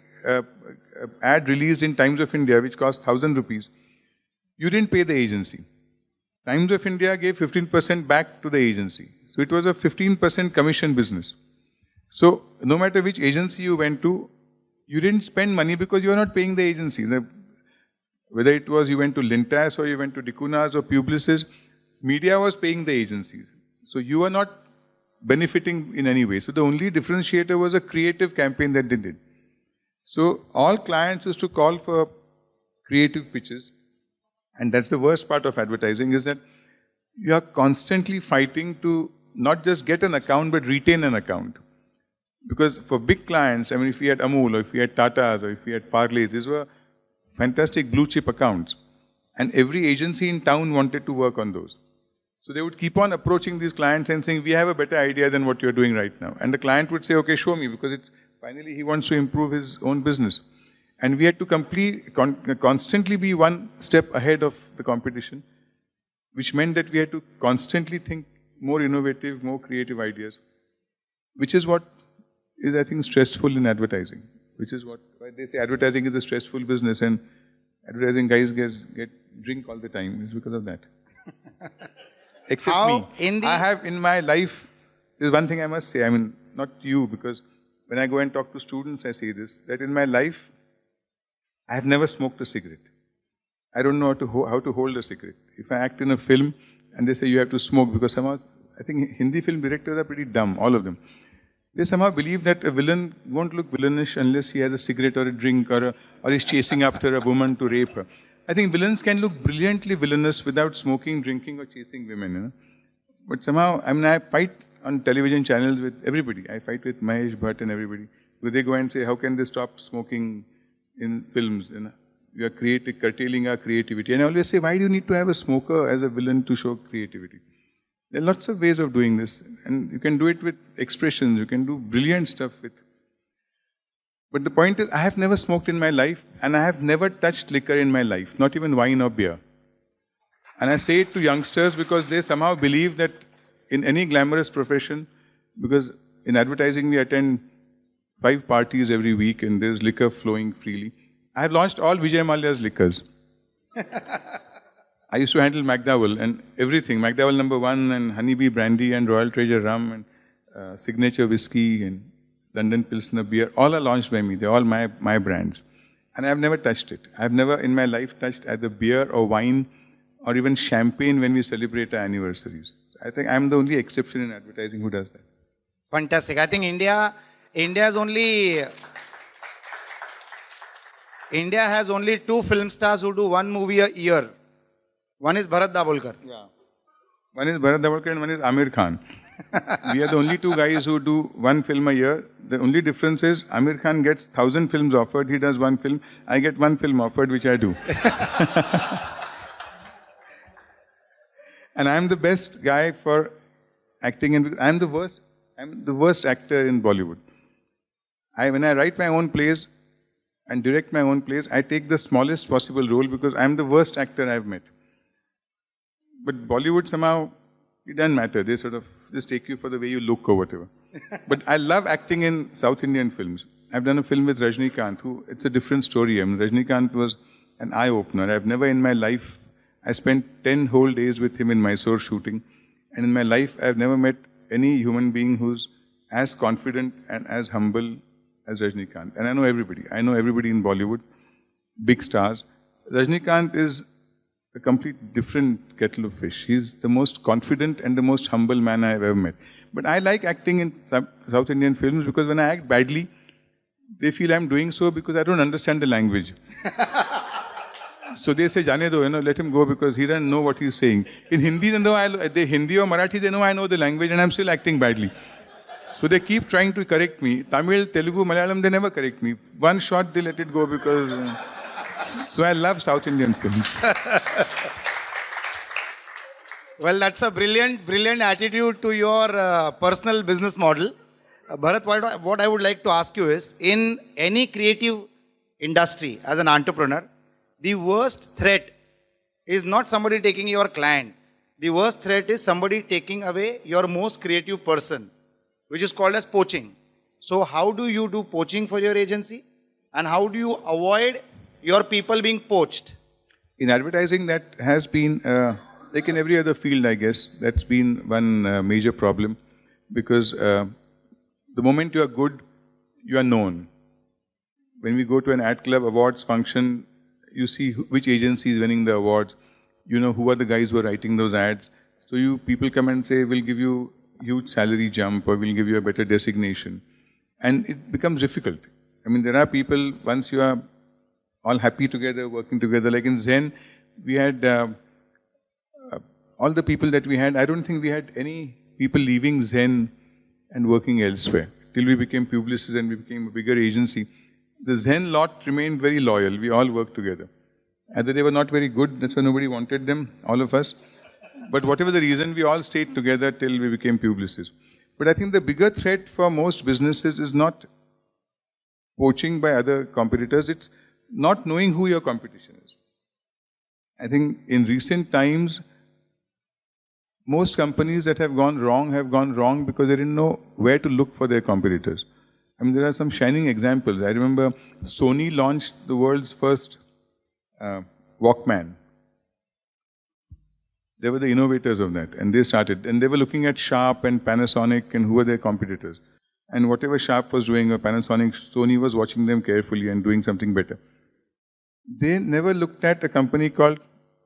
ad released in Times of India, which cost 1,000 rupees, you didn't pay the agency. Times of India gave 15% back to the agency. So it was a 15% commission business. So no matter which agency you went to, you didn't spend money because you are not paying the agency. Whether it was you went to Lintas or you went to Dicunas or Publicis, media was paying the agencies. So you are not benefiting in any way. So the only differentiator was a creative campaign that they did. So all clients used to call for creative pitches. And that's the worst part of advertising, is that you are constantly fighting to not just get an account, but retain an account. Because for big clients, I mean, if we had Amul, or if we had Tatas, or if we had Parleys, these were fantastic blue chip accounts. And every agency in town wanted to work on those. So they would keep on approaching these clients and saying, we have a better idea than what you're doing right now. And the client would say, okay, show me, because it's finally he wants to improve his own business. And we had to constantly be one step ahead of the competition, which meant that we had to constantly think more innovative, more creative ideas, which is what is, I think, stressful in advertising, which is why they say advertising is a stressful business, and advertising guys get drink all the time. It's because of that. Except me. I have in my life, there's one thing I must say, I mean, not you, because when I go and talk to students, I say this, that in my life, I have never smoked a cigarette. I don't know how to hold a cigarette. If I act in a film and they say you have to smoke, because somehow, I think Hindi film directors are pretty dumb, all of them. They somehow believe that a villain won't look villainish unless he has a cigarette or a drink or is chasing after a woman to rape her. I think villains can look brilliantly villainous without smoking, drinking or chasing women. You know? But somehow, I mean, I fight on television channels with everybody. I fight with Mahesh Bhatt and everybody. Because they go and say, how can they stop smoking in films? You know? You are curtailing our creativity. And I always say, why do you need to have a smoker as a villain to show creativity? There are lots of ways of doing this. And you can do it with expressions. You can do brilliant stuff with. But the point is, I have never smoked in my life, and I have never touched liquor in my life, not even wine or beer. And I say it to youngsters because they somehow believe that in any glamorous profession, because in advertising we attend 5 parties every week and there's liquor flowing freely. I have launched all Vijay Mallya's liquors. I used to handle McDowell and everything, McDowell No. 1 and Honeybee Brandy and Royal Treasure Rum and Signature Whiskey and London Pilsner Beer, all are launched by me. They're all my brands. And I've never touched it. I've never in my life touched either beer or wine or even champagne when we celebrate our anniversaries. I think I'm the only exception in advertising who does that. Fantastic. I think India has only 2 film stars who do 1 movie a year. One is Bharat Dabholkar. Yeah. One is Bharat Dabholkar and one is Amir Khan. We are the only 2 guys who do 1 film a year. The only difference is Amir Khan gets 1,000 films offered. He does 1 film. I get 1 film offered, which I do. And I'm the best guy for acting. I'm the worst actor in Bollywood. When I write my own plays and direct my own plays, I take the smallest possible role because I'm the worst actor I've met. But Bollywood somehow, it doesn't matter. They sort of just take you for the way you look or whatever. But I love acting in South Indian films. I've done a film with Rajnikant, it's a different story. I mean, Rajnikant was an eye-opener. I've never in my life, I spent 10 whole days with him in Mysore shooting. And in my life, I've never met any human being who's as confident and as humble as Rajnikant. And I know everybody. I know everybody in Bollywood, big stars. Rajnikant is a complete different kettle of fish. He's the most confident and the most humble man I've ever met. But I like acting in South Indian films because when I act badly, they feel I'm doing so because I don't understand the language. So they say, Jane do, let him go because he doesn't know what he's saying. In Hindi, Hindi or Marathi, they know I know the language and I'm still acting badly. So they keep trying to correct me. Tamil, Telugu, Malayalam, they never correct me. One shot, they let it go because... So I love South Indian films. Well, that's a brilliant attitude to your personal business model. Bharat, what I would like to ask you is, in any creative industry, as an entrepreneur, the worst threat is not somebody taking your client. The worst threat is somebody taking away your most creative person, which is called as poaching. So how do you do poaching for your agency? And how do you avoid your people being poached? In advertising, that has been, like in every other field, I guess, that's been one major problem. Because the moment you are good, you are known. When we go to an ad club awards function, you see which agency is winning the awards. You know who are the guys who are writing those ads. So people come and say, we'll give you huge salary jump or we'll give you a better designation. And it becomes difficult. I mean, there are people, once you are all happy together, working together, like in Zen, we had all the people that we had. I don't think we had any people leaving Zen and working elsewhere till we became Publicis and we became a bigger agency. The Zen lot remained very loyal. We all worked together. Either they were not very good, that's why nobody wanted them, all of us. But whatever the reason, we all stayed together till we became Publicis. But I think the bigger threat for most businesses is not poaching by other competitors, it's not knowing who your competition is. I think in recent times, most companies that have gone wrong because they didn't know where to look for their competitors. I mean, there are some shining examples. I remember Sony launched the world's first Walkman. They were the innovators of that, and they started. And they were looking at Sharp and Panasonic and who were their competitors. And whatever Sharp was doing or Panasonic, Sony was watching them carefully and doing something better. They never looked at a company called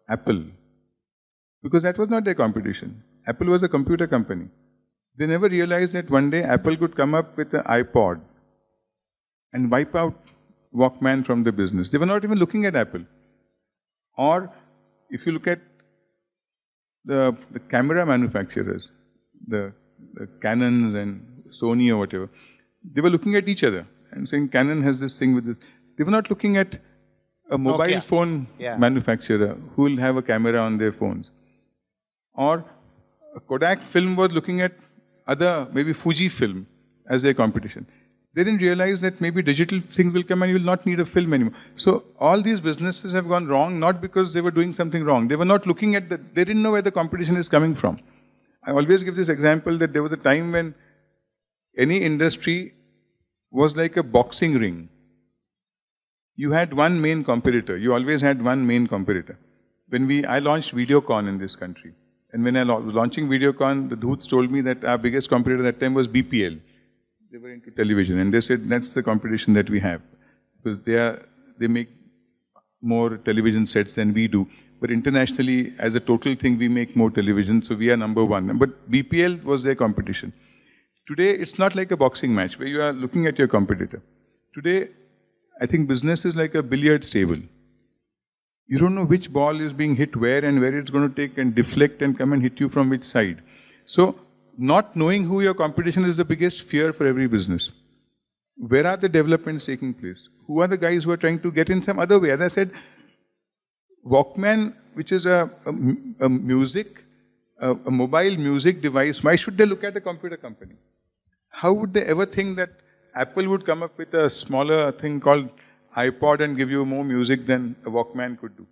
Apple, because that was not their competition. Apple was a computer company. They never realized that one day Apple could come up with an iPod and wipe out Walkman from the business. They were not even looking at Apple. Or if you look at the camera manufacturers, the Canons and Sony or whatever, they were looking at each other and saying Canon has this thing with this. They were not looking at a mobile phone manufacturer who will have a camera on their phones. Or Kodak Film was looking at other, maybe Fuji Film as their competition. They didn't realize that maybe digital things will come and you will not need a film anymore. So all these businesses have gone wrong, not because they were doing something wrong. They were not looking at they didn't know where the competition is coming from. I always give this example that there was a time when any industry was like a boxing ring. You had one main competitor. You always had one main competitor. When I launched Videocon in this country, and when I was launching Videocon, the Dhoots told me that our biggest competitor at that time was BPL. They were into television, and they said that's the competition that we have, because they make more television sets than we do. But internationally, as a total thing, we make more television, so we are number one. But BPL was their competition. Today, it's not like a boxing match where you are looking at your competitor. Today, I think business is like a billiards table. You don't know which ball is being hit where and where it's going to take and deflect and come and hit you from which side. So, not knowing who your competition is the biggest fear for every business. Where are the developments taking place? Who are the guys who are trying to get in some other way? As I said, Walkman, which is a mobile music device, why should they look at a computer company? How would they ever think that Apple would come up with a smaller thing called iPod and give you more music than a Walkman could do?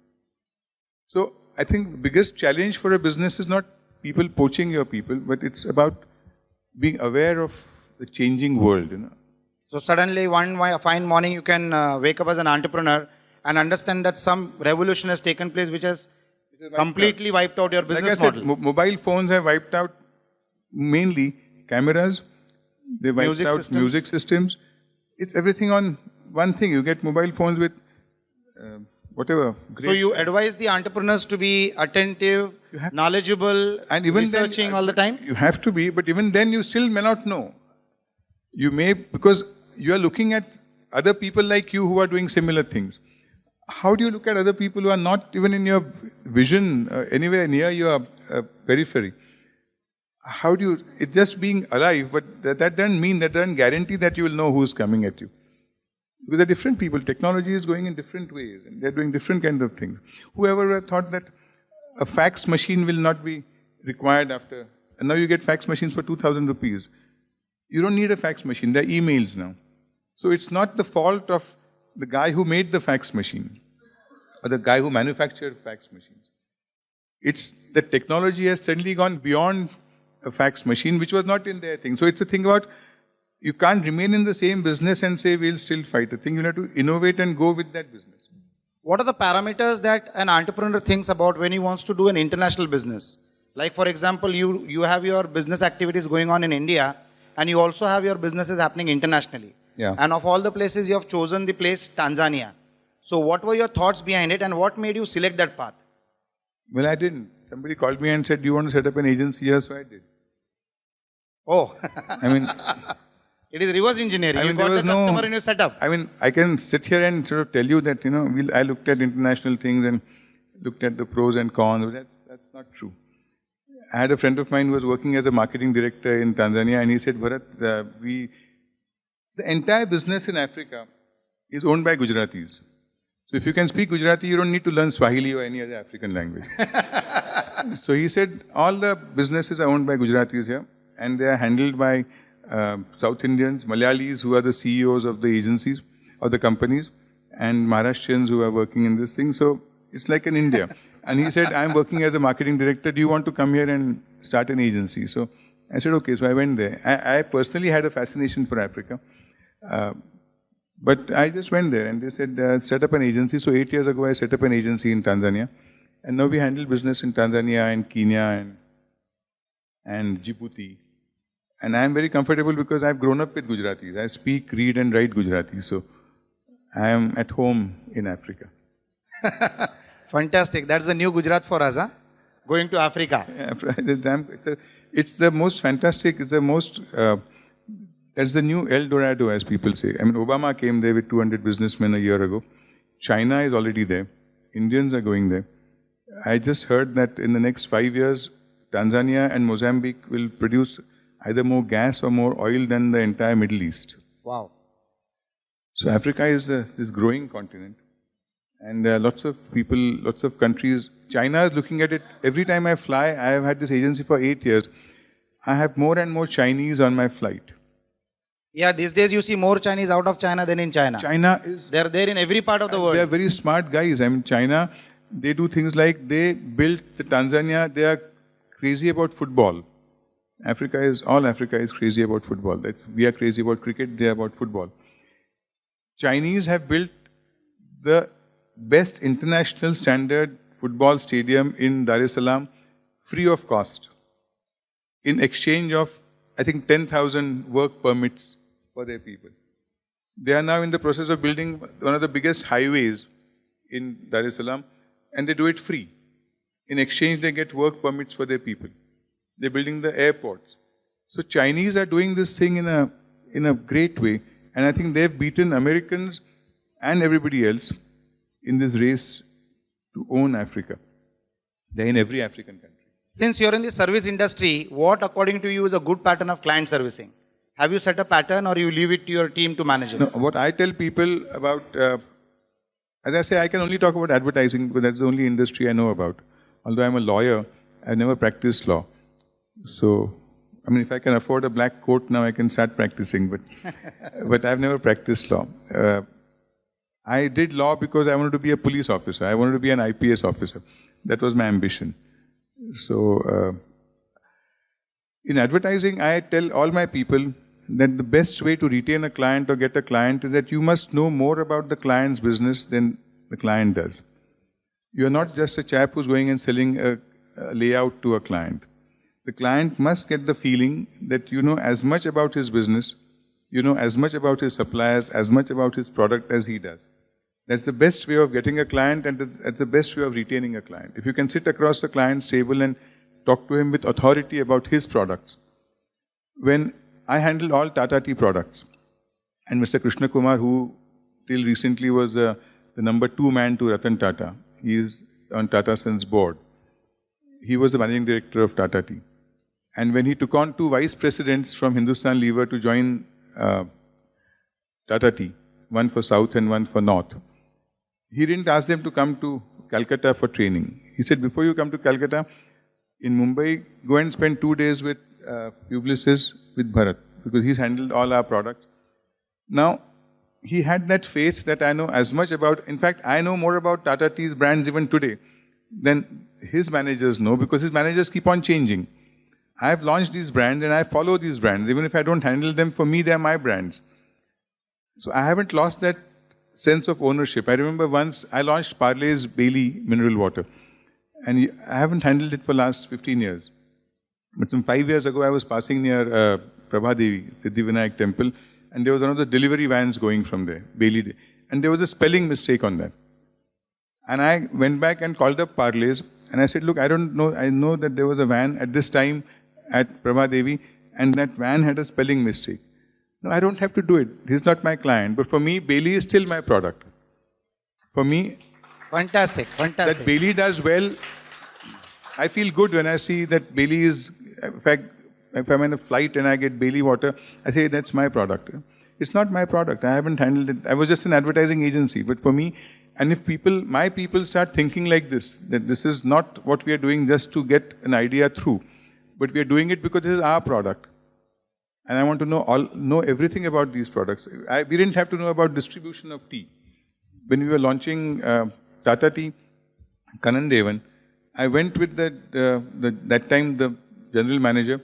So I think the biggest challenge for a business is not people poaching your people, but it's about being aware of the changing world. So suddenly one fine morning you can wake up as an entrepreneur and understand that some revolution has taken place which has completely wiped out your business like I said, model. Mobile phones have wiped out mainly cameras, they wiped out music systems. It's everything on one thing. You get mobile phones with whatever. So you advise the entrepreneurs to be attentive, knowledgeable, and even researching all the time? You have to be, but even then you still may not know. You may, because you are looking at other people like you who are doing similar things. How do you look at other people who are not even in your vision, anywhere near your periphery? How do you, it's just being alive, but that doesn't guarantee that you will know who's coming at you. Because they're different people. Technology is going in different ways and they're doing different kinds of things. Whoever thought that a fax machine will not be required after, and now you get fax machines for 2,000 rupees. You don't need a fax machine, there are emails now. So it's not the fault of the guy who made the fax machine or the guy who manufactured fax machines. It's the technology has suddenly gone beyond a fax machine, which was not in their thing. So it's a thing about, you can't remain in the same business and say we'll still fight. I think you have to innovate and go with that business. What are the parameters that an entrepreneur thinks about when he wants to do an international business? Like for example, you have your business activities going on in India and you also have your businesses happening internationally. Yeah. And of all the places, you have chosen the place Tanzania. So what were your thoughts behind it and what made you select that path? Well, I didn't. Somebody called me and said, do you want to set up an agency here? So I did. Oh. I mean... It is reverse engineering. You got the customer in your setup. I mean, I can sit here and sort of tell you that, I looked at international things and looked at the pros and cons. But that's not true. I had a friend of mine who was working as a marketing director in Tanzania, and he said, Bharat, the entire business in Africa is owned by Gujaratis. So if you can speak Gujarati, you don't need to learn Swahili or any other African language. So he said, all the businesses are owned by Gujaratis here, and they are handled by South Indians, Malayalis, who are the CEOs of the agencies or the companies, and Maharashtrians who are working in this thing. So it's like in India. And he said, I'm working as a marketing director. Do you want to come here and start an agency? So I said, okay. So I went there. I personally had a fascination for Africa. But I just went there and they said, set up an agency. So 8 years ago, I set up an agency in Tanzania. And now we handle business in Tanzania and Kenya and Djibouti. And I am very comfortable because I've grown up with Gujaratis. I speak, read and write Gujarati. So I am at home in Africa. Fantastic. That's the new Gujarat for us, huh? Going to Africa. Yeah, it's the most fantastic, it's the most, that's the new El Dorado, as people say. I mean, Obama came there with 200 businessmen a year ago. China is already there. Indians are going there. I just heard that in the next 5 years, Tanzania and Mozambique will produce either more gas or more oil than the entire Middle East. Wow. So Africa is this growing continent. And lots of people, lots of countries. China is looking at it. Every time I fly, I have had this agency for 8 years. I have more and more Chinese on my flight. Yeah, these days you see more Chinese out of China than in China. China is... They're there in every part of the world. They are very smart guys. I mean, China, they do things like they built the Tanzania. They are crazy about football. All Africa is crazy about football. We are crazy about cricket. They are about football. Chinese have built the best international standard football stadium in Dar es Salaam, free of cost, in exchange of, I think, 10,000 work permits for their people. They are now in the process of building one of the biggest highways in Dar es Salaam, and they do it free. In exchange, they get work permits for their people. They're building the airports. So Chinese are doing this thing in a great way, and I think they've beaten Americans and everybody else in this race to own Africa. They're in every African country. Since you're in the service industry, what according to you is a good pattern of client servicing? Have you set a pattern or you leave it to your team to manage it? No, what I tell people about, as I say, I can only talk about advertising because that's the only industry I know about. Although I'm a lawyer, I've never practiced law. So, I mean, if I can afford a black coat now, I can start practicing, but I've never practiced law. I did law because I wanted to be a police officer. I wanted to be an IPS officer. That was my ambition. So, in advertising, I tell all my people that the best way to retain a client or get a client is that you must know more about the client's business than the client does. You're not just a chap who's going and selling a layout to a client. The client must get the feeling that you know as much about his business, you know as much about his suppliers, as much about his product as he does. That's the best way of getting a client, and that's the best way of retaining a client. If you can sit across the client's table and talk to him with authority about his products. When I handled all Tata Tea products, and Mr. Krishna Kumar, who till recently was the number 2 man to Ratan Tata, he is on Tata Sons board. He was the managing director of Tata Tea. And when he took on 2 vice presidents from Hindustan Lever to join Tata Tea, one for South and one for North, he didn't ask them to come to Calcutta for training. He said, before you come to Calcutta, in Mumbai, go and spend 2 days with Publicis with Bharat, because he's handled all our products. Now, he had that faith that I know as much about, in fact, I know more about Tata Tea's brands even today than his managers know, because his managers keep on changing. I've launched these brands and I follow these brands. Even if I don't handle them, for me, they're my brands. So I haven't lost that sense of ownership. I remember once I launched Parle's Bailey mineral water, and I haven't handled it for the last 15 years. But some 5 years ago, I was passing near Prabhadevi, Siddhivinayak temple, and there was one of the delivery vans going from there, Bailey, and there was a spelling mistake on that. And I went back and called up Parle's, and I said, look, I don't know, I know that there was a van at this time at Prabhadevi, and that van had a spelling mistake. No, I don't have to do it. He's not my client. But for me, Bailey is still my product. For me, Fantastic, fantastic. That Bailey does well. I feel good when I see that Bailey is, in fact, if I'm in a flight and I get Bailey water, I say that's my product. It's not my product. I haven't handled it. I was just an advertising agency. But for me, and if people, my people start thinking like this, that this is not what we are doing just to get an idea through, but we are doing it because this is our product. And I want to know everything about these products. We didn't have to know about distribution of tea. When we were launching Tata Tea, Kanan Devan, I went with that time the general manager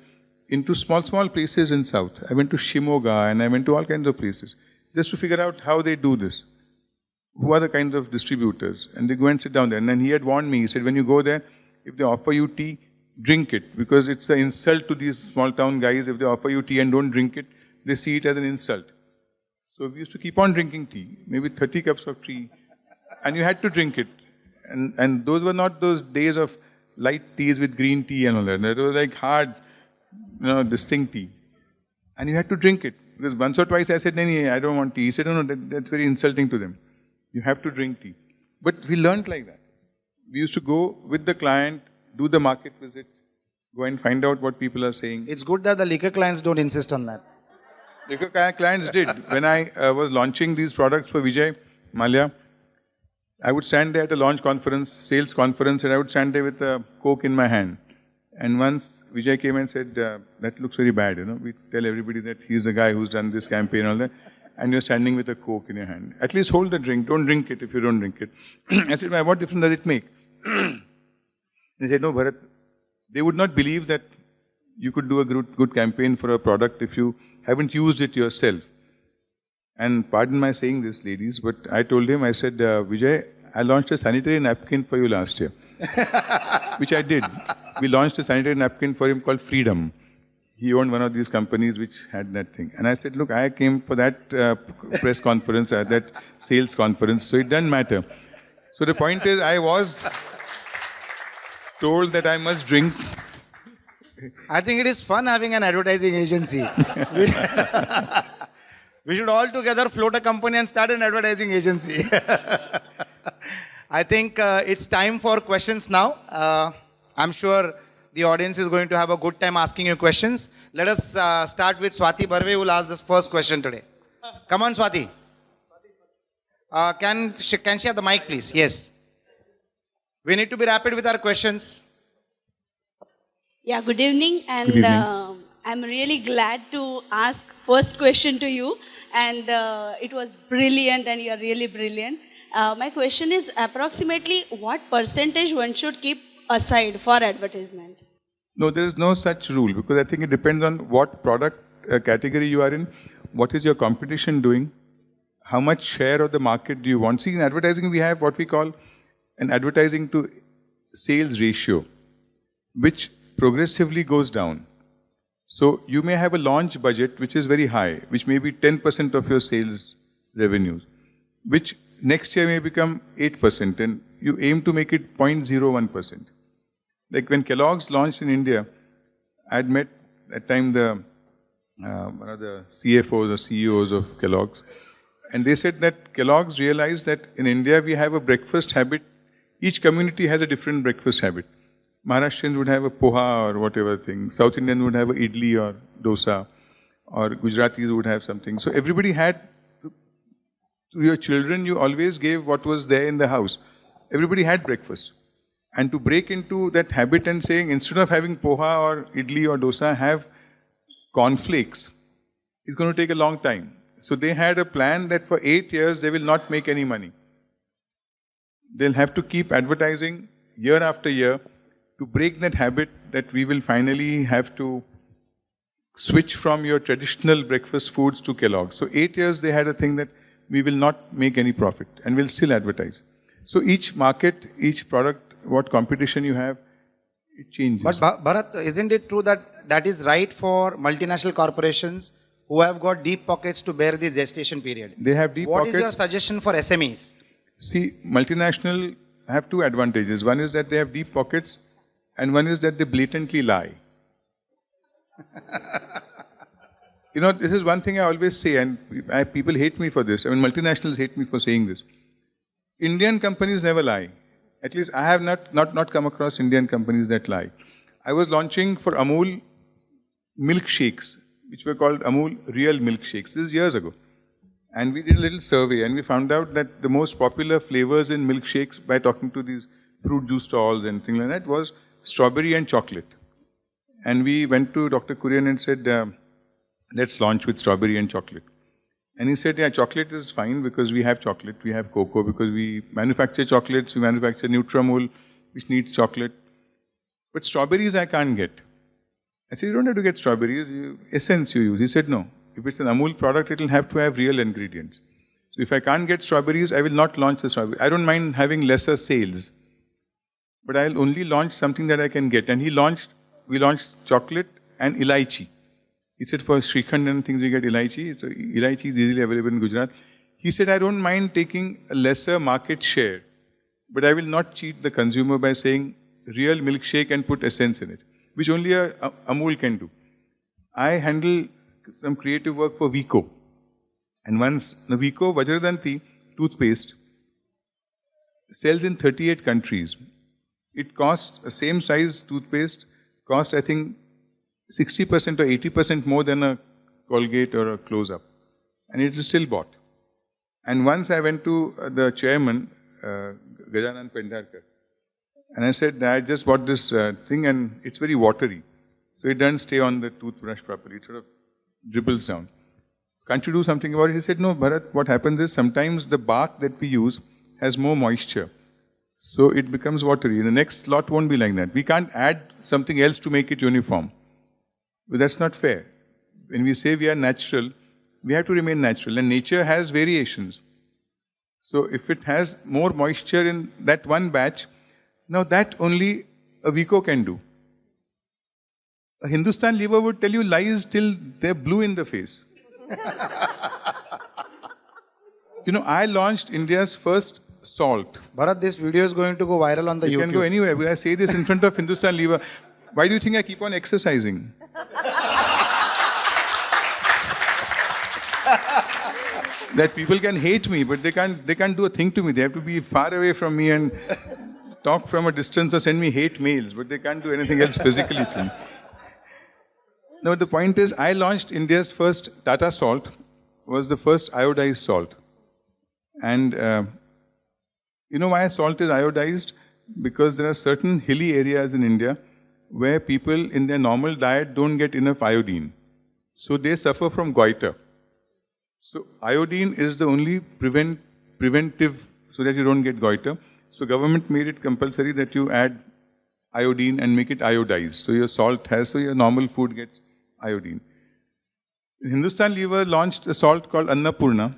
into small places in South. I went to Shimoga and I went to all kinds of places just to figure out how they do this. Who are the kinds of distributors? And they go and sit down there. And then he had warned me. He said, when you go there, if they offer you tea, drink it. Because it's an insult to these small town guys. If they offer you tea and don't drink it, they see it as an insult. So we used to keep on drinking tea, maybe 30 cups of tea. And you had to drink it. And those were not those days of light teas with green tea and all that. It was like hard, distinct tea. And you had to drink it. Because once or twice I said, no, I don't want tea. He said, no, that's very insulting to them. You have to drink tea. But we learned like that. We used to go with the client, do the market visits, go and find out what people are saying. It's good that the liquor clients don't insist on that. Liquor clients did. When I was launching these products for Vijay Mallya, I would stand there at a launch conference, sales conference, and I would stand there with a Coke in my hand. And once Vijay came and said, that looks very bad, We tell everybody that he's the guy who's done this campaign and all that. And you're standing with a Coke in your hand. At least hold the drink. Don't drink it if you don't drink it. I said, what difference does it make? They said, no, Bharat, they would not believe that you could do a good campaign for a product if you haven't used it yourself. And pardon my saying this, ladies, but I told him, I said, Vijay, I launched a sanitary napkin for you last year. Which I did. We launched a sanitary napkin for him called Freedom. He owned one of these companies which had that thing. And I said, look, I came for that press conference, that sales conference, so it doesn't matter. So the point is, I was told that I must drink. I think it is fun having an advertising agency. We should all together float a company and start an advertising agency. I think it's time for questions now. I'm sure the audience is going to have a good time asking you questions. Let us start with Swati Barve, who will ask the first question today. Come on, Swati. Can she have the mic, please? Yes. We need to be rapid with our questions. Yeah, good evening. And good evening. I'm really glad to ask first question to you. And it was brilliant and you're really brilliant. My question is approximately what percentage one should keep aside for advertisement? No, there is no such rule because I think it depends on what product category you are in, what is your competition doing, how much share of the market do you want. See, in advertising we have what we call an advertising to sales ratio, which progressively goes down. So you may have a launch budget which is very high, which may be 10% of your sales revenues, which next year may become 8% and you aim to make it 0.01%. Like when Kellogg's launched in India, I had met at time one of the CFOs or CEOs of Kellogg's, and they said that Kellogg's realized that in India we have a breakfast habit. Each community has a different breakfast habit. Maharashtrians would have a poha or whatever thing. South Indians would have a idli or dosa, or Gujaratis would have something. So everybody had, to your children, you always gave what was there in the house. Everybody had breakfast. And to break into that habit and saying, instead of having poha or idli or dosa, have cornflakes, it's going to take a long time. So they had a plan that for 8 years they will not make any money. They'll have to keep advertising year after year to break that habit that we will finally have to switch from your traditional breakfast foods to Kellogg's. So 8 years they had a thing that we will not make any profit and we'll still advertise. So each market, each product, what competition you have, it changes. But Bharat, isn't it true that that is right for multinational corporations who have got deep pockets to bear the gestation period? They have deep pockets. What is your suggestion for SMEs? See, multinational have two advantages. One is that they have deep pockets and one is that they blatantly lie. This is one thing I always say, and people hate me for this. I mean, multinationals hate me for saying this. Indian companies never lie. At least I have not come across Indian companies that lie. I was launching for Amul milkshakes, which were called Amul Real Milkshakes. This is years ago. And we did a little survey and we found out that the most popular flavors in milkshakes by talking to these fruit juice stalls and things like that was strawberry and chocolate. And we went to Dr. Kurian and said, let's launch with strawberry and chocolate. And he said, yeah, chocolate is fine because we have chocolate, we have cocoa, because we manufacture chocolates, we manufacture Nutramul, which needs chocolate. But strawberries I can't get. I said, you don't have to get strawberries, essence you use. He said, no. If it's an Amul product, it will have to have real ingredients. So if I can't get strawberries, I will not launch the strawberry. I don't mind having lesser sales, but I'll only launch something that I can get. And we launched chocolate and elaichi. He said for Shrikhand and things we get elaichi. So elaichi is easily available in Gujarat. He said, I don't mind taking a lesser market share, but I will not cheat the consumer by saying real milkshake and put essence in it, which only a Amul can do. I handle some creative work for Vico. And once the Vico Vajradanti toothpaste sells in 38 countries. It costs, a same size toothpaste cost I think 60% or 80% more than a Colgate or a Close-Up. And it is still bought. And once I went to the chairman, Gajanan Pendarkar, and I said, I just bought this thing and it's very watery. So it doesn't stay on the toothbrush properly. It sort of dribbles down. Can't you do something about it? He said, no, Bharat, what happens is sometimes the bark that we use has more moisture. So it becomes watery. The next lot won't be like that. We can't add something else to make it uniform. But that's not fair. When we say we are natural, we have to remain natural. And nature has variations. So if it has more moisture in that one batch, now that only a Vico can do. A Hindustan Lever would tell you lies till they're blue in the face. You know, I launched India's first salt. Bharat, this video is going to go viral on the YouTube. It can go anywhere. But I say this in front of Hindustan Lever. Why do you think I keep on exercising? That people can hate me, but they can't do a thing to me. They have to be far away from me and talk from a distance or send me hate mails, but they can't do anything else physically to me. No, the point is, I launched India's first Tata salt, was the first iodized salt. And you know why salt is iodized? Because there are certain hilly areas in India where people in their normal diet don't get enough iodine. So they suffer from goiter. So iodine is the only preventive so that you don't get goiter. So government made it compulsory that you add iodine and make it iodized. So your salt has, so your normal food gets iodine. Hindustan Lever launched a salt called Annapurna.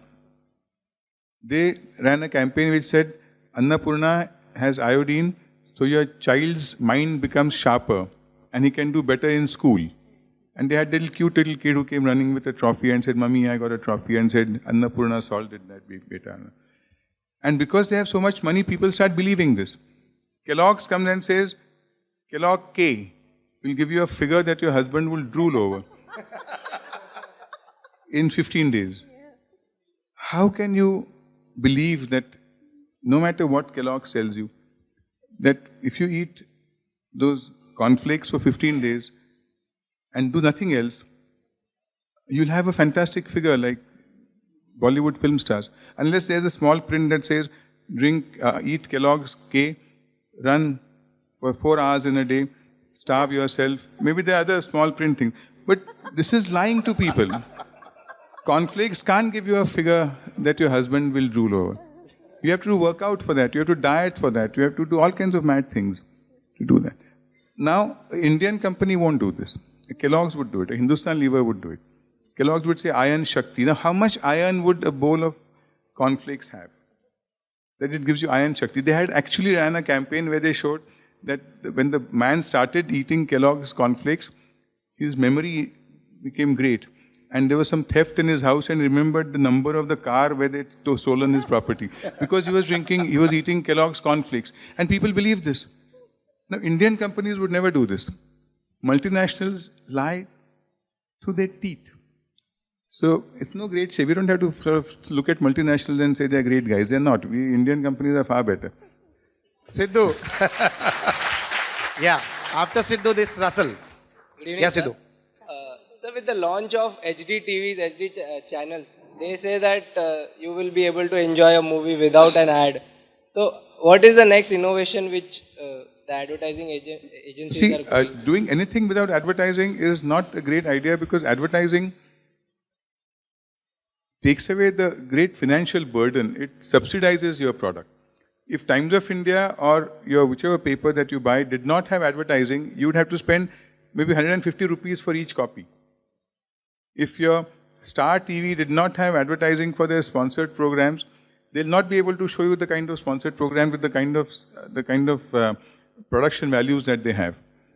They ran a campaign which said, Annapurna has iodine, so your child's mind becomes sharper and he can do better in school. And they had a cute little kid who came running with a trophy and said, Mummy, I got a trophy, and said, Annapurna salt did that, beta. And because they have so much money, people start believing this. Kellogg's comes and says, Kellogg K will give you a figure that your husband will drool over in 15 days. How can you believe that no matter what Kellogg's tells you, that if you eat those cornflakes for 15 days and do nothing else, you'll have a fantastic figure like Bollywood film stars. Unless there's a small print that says, eat Kellogg's K, run for 4 hours in a day, starve yourself. Maybe there are other small print things. But this is lying to people. Cornflakes can't give you a figure that your husband will drool over. You have to do workout for that. You have to diet for that. You have to do all kinds of mad things to do that. Now, an Indian company won't do this. Kellogg's would do it. A Hindustan Lever would do it. Kellogg's would say iron Shakti. Now, how much iron would a bowl of cornflakes have? That it gives you iron Shakti. They had actually ran a campaign where they showed that when the man started eating Kellogg's cornflakes, his memory became great. And there was some theft in his house and remembered the number of the car where they stolen his property. Because he was eating Kellogg's cornflakes. And people believe this. Now, Indian companies would never do this. Multinationals lie through their teeth. So it's no great shame. We don't have to sort of look at multinationals and say they're great guys. They're not. We Indian companies are far better. Sidhu. Yeah. After Sidhu, this Russell. Good evening, Yeah, sir. Sidhu. So with the launch of HD TVs, channels, they say that you will be able to enjoy a movie without an ad. So what is the next innovation which the advertising agencies See, are doing anything without advertising is not a great idea because advertising takes away the great financial burden. It subsidizes your product. If Times of India or your whichever paper that you buy did not have advertising, you would have to spend maybe 150 rupees for each copy. If your Star TV did not have advertising for their sponsored programs, they'll not be able to show you the kind of sponsored program with the kind of production values that they have.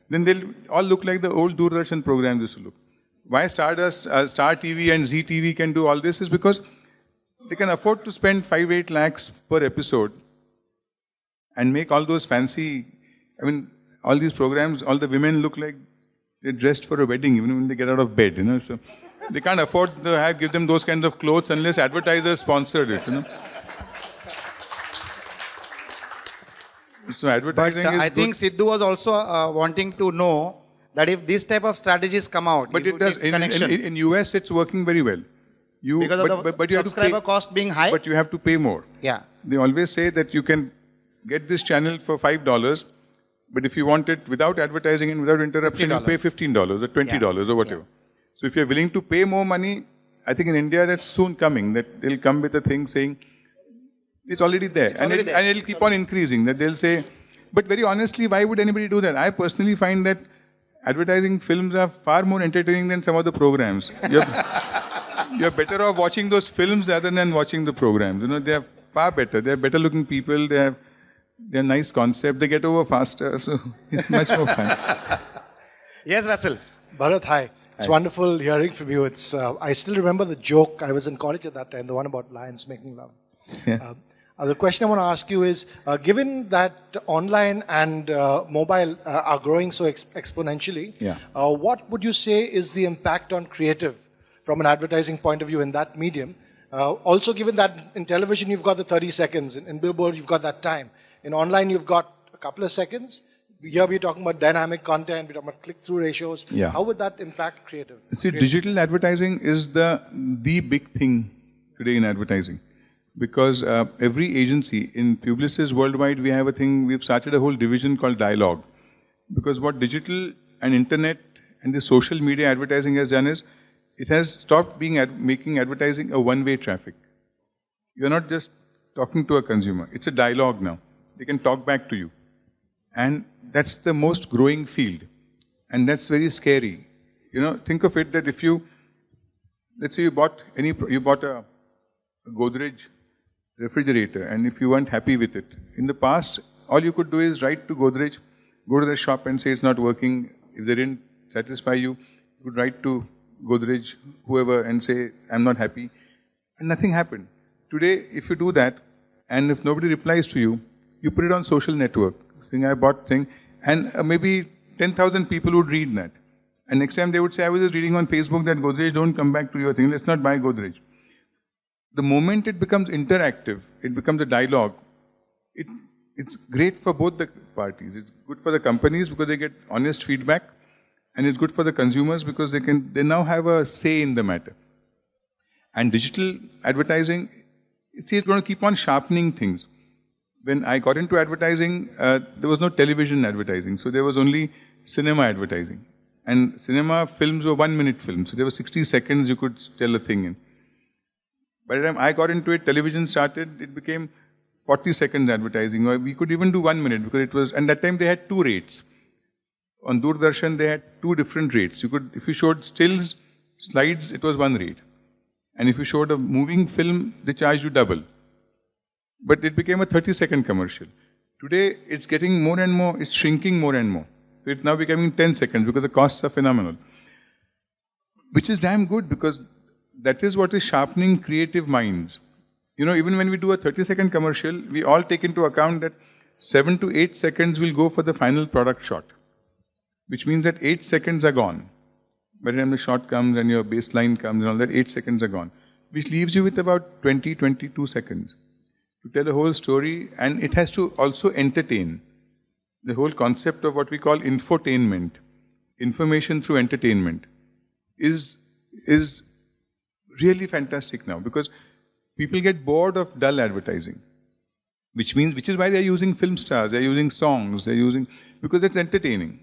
Then they'll all look like the old Doordarshan programs used to look. Why Star TV and Zee TV can do all this is because they can afford to spend 5-8 lakhs per episode and make all those fancy, all these programs, all the women look like they're dressed for a wedding even when they get out of bed, so they can't afford to give them those kinds of clothes unless advertisers sponsored it, So advertising But is I good. think Sidhu was also wanting to know that if this type of strategies come out, But you it does. need connection. In US, it's working very well. Because of the but you have to subscriber pay, cost being high. But you have to pay more. Yeah. They always say that you can get this channel for $5, but if you want it without advertising and without interruption, you pay $15 or $20 or whatever. So if you're willing to pay more money, I think in India that's soon coming, that they'll come with a thing saying, it's already there. And it'll keep on increasing. That they'll say, but very honestly, why would anybody do that? I personally find that advertising films are far more entertaining than some of the programs. You're better off watching those films rather than watching the programs. They're far better. They're better looking people. They're nice concept. They get over faster. So it's much more fun. Yes, Russell. Bharat, hi. It's wonderful hearing from you. I still remember the joke. I was in college at that time, the one about lions making love. Yeah. The question I want to ask you is, given that online and mobile are growing so exponentially, what would you say is the impact on creative from an advertising point of view in that medium? Also, given that in television you've got the 30 seconds, in billboard you've got that time, in online you've got a couple of seconds. Here we're talking about dynamic content, we're talking about click-through ratios. Yeah. How would that impact creative? See, digital advertising is the big thing today in advertising. Because every agency, in Publicis worldwide, we have a thing, we've started a whole division called Dialogue. Because what digital and internet and the social media advertising has done is, it has stopped making advertising a one-way traffic. You're not just talking to a consumer. It's a dialogue now. They can talk back to you. And that's the most growing field. And that's very scary. Think of it that if let's say you bought a Godrej refrigerator, and if you weren't happy with it, in the past, all you could do is write to Godrej, go to the shop and say it's not working. If they didn't satisfy you, you could write to Godrej, whoever, and say, I'm not happy. And nothing happened. Today, if you do that, and if nobody replies to you, you put it on social network, saying I bought thing, and maybe 10,000 people would read that. And next time they would say, I was just reading on Facebook that Godrej, don't come back to your thing, let's not buy Godrej. The moment it becomes interactive, it becomes a dialogue, it's great for both the parties. It's good for the companies because they get honest feedback, and it's good for the consumers because they now have a say in the matter. And digital advertising, it's going to keep on sharpening things. When I got into advertising, there was no television advertising, so there was only cinema advertising. And cinema films were 1-minute films, so there were 60 seconds you could tell a thing in. By the time I got into it, television started, it became 40 seconds advertising. Or we could even do 1 minute because and that time they had 2 rates. On Doordarshan, they had 2 different rates. If you showed stills, slides, it was 1 rate. And if you showed a moving film, they charged you double. But it became a 30-second commercial. Today, it's getting more and more, it's shrinking more and more. So it's now becoming 10 seconds because the costs are phenomenal. Which is damn good because that is what is sharpening creative minds. Even when we do a 30-second commercial, we all take into account that 7 to 8 seconds will go for the final product shot. Which means that 8 seconds are gone. By the time the shot comes and your baseline comes and all that, 8 seconds are gone. Which leaves you with about 20, 22 seconds to tell a whole story, and it has to also entertain. The whole concept of what we call infotainment, information through entertainment, is really fantastic now, because people get bored of dull advertising. Which is why they're using film stars, they're using songs, because it's entertaining.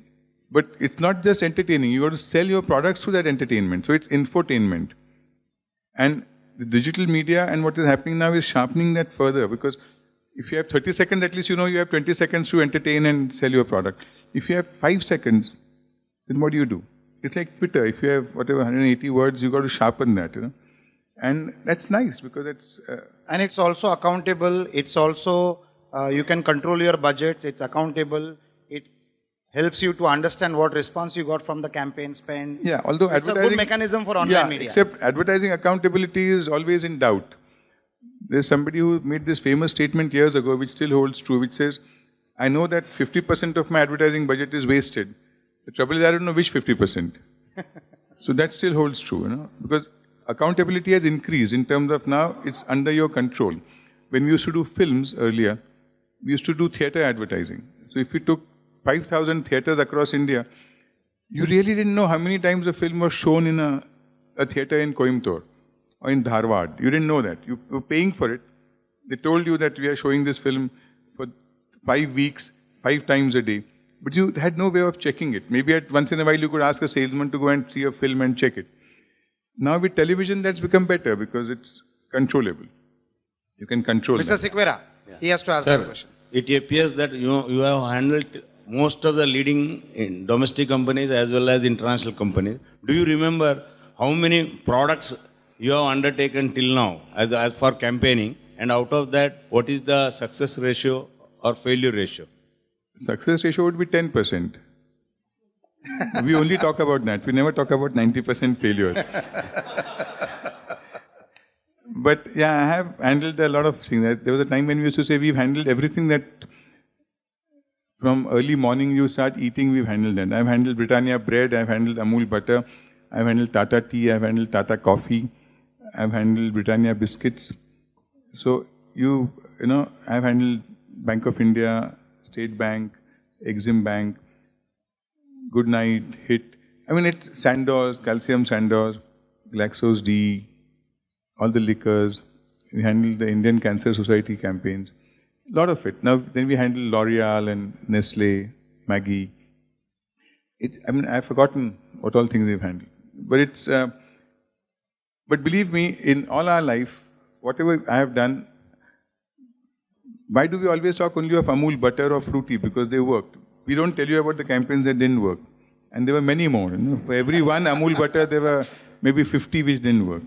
But it's not just entertaining, you got to sell your products through that entertainment. So it's infotainment. And the digital media and what is happening now is sharpening that further, because if you have 30 seconds, at least you know you have 20 seconds to entertain and sell your product. If you have 5 seconds, then what do? It's like Twitter. If you have 180 words, you got to sharpen that, And that's nice, because it's... and it's also accountable. It's also, you can control your budgets. It's accountable. It helps you to understand what response you got from the campaign spend. Yeah, although it's a good mechanism for online media. Except advertising accountability is always in doubt. There's somebody who made this famous statement years ago, which still holds true, which says, I know that 50% of my advertising budget is wasted. The trouble is, I don't know which 50%. So that still holds true, because accountability has increased in terms of now it's under your control. When we used to do films earlier, we used to do theatre advertising. So if we took 5,000 theatres across India, you really didn't know how many times a film was shown in a theatre in Coimbatore or in Dharwad. You didn't know that. You were paying for it. They told you that we are showing this film for 5 weeks, 5 times a day. But you had no way of checking it. Maybe once in a while you could ask a salesman to go and see a film and check it. Now with television, that's become better because it's controllable. You can control Mr. Sikwera, he has to ask a question. It appears that you have handled most of the leading in domestic companies as well as international companies. Do you remember how many products you have undertaken till now as for campaigning? And out of that, what is the success ratio or failure ratio? Success ratio would be 10%. We only talk about that. We never talk about 90% failures. But yeah, I have handled a lot of things. There was a time when we used to say we've handled everything that from early morning you start eating, we've handled that. I've handled Britannia bread, I've handled Amul butter, I've handled Tata tea, I've handled Tata coffee, I've handled Britannia biscuits. So I've handled Bank of India, State Bank, Exim Bank, Good Night, Hit. It's Sandoz, Calcium Sandoz, Glaxo's D, all the liquors. We handled the Indian Cancer Society campaigns. A lot of it. Now, then we handle L'Oreal and Nestle, Maggi. I've forgotten what all things we've handled. But but believe me, in all our life, whatever I have done, why do we always talk only of Amul butter or fruity? Because they worked. We don't tell you about the campaigns that didn't work. And there were many more. For every one Amul butter, there were maybe 50 which didn't work.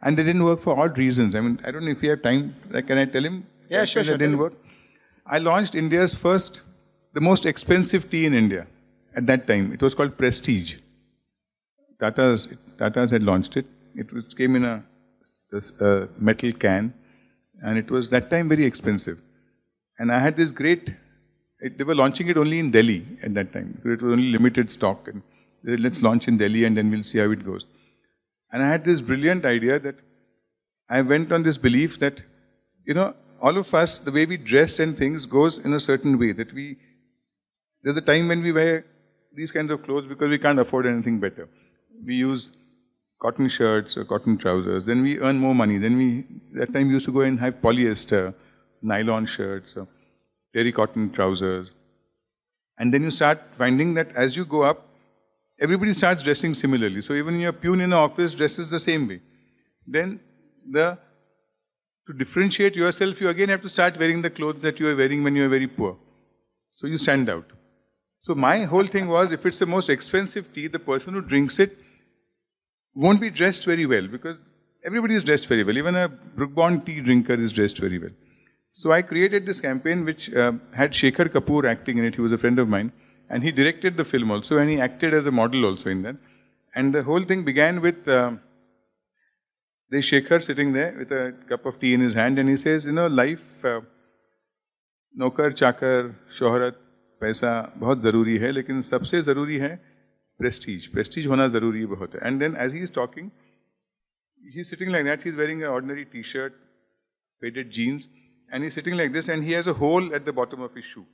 And they didn't work for odd reasons. I don't know if you have time. Can I tell him? Yeah, sure. That didn't work. I launched India's first, the most expensive tea in India at that time. It was called Prestige. Tata's had launched it. It came in a metal can. And it was that time very expensive. And I had this great, they were launching it only in Delhi at that time. It was only limited stock. And they said, let's launch in Delhi and then we'll see how it goes. And I had this brilliant idea that I went on this belief that, all of us, the way we dress and things goes in a certain way. That there's a time when we wear these kinds of clothes because we can't afford anything better. We use cotton shirts or cotton trousers, then we earn more money. That time we used to go and have polyester, nylon shirts, or terry-cotton trousers. And then you start finding that as you go up, everybody starts dressing similarly. So even your peon in the office dresses the same way. Then to differentiate yourself, you again have to start wearing the clothes that you were wearing when you were very poor. So you stand out. So my whole thing was, if it's the most expensive tea, the person who drinks it won't be dressed very well, because everybody is dressed very well. Even a Brook-Bond tea drinker is dressed very well. So I created this campaign which had Shekhar Kapoor acting in it. He was a friend of mine. And he directed the film also, and he acted as a model also in that. And the whole thing began with there's Shekhar sitting there with a cup of tea in his hand, and he says, life, नौकर चाकर शोहरत पैसा बहुत ज़रूरी है, लेकिन सबसे ज़रूरी है prestige. Prestige hona zaruri bahut hai. And then as he is talking, he's sitting like that. He's wearing an ordinary t-shirt, faded jeans, and he's sitting like this, and he has a hole at the bottom of his shoe.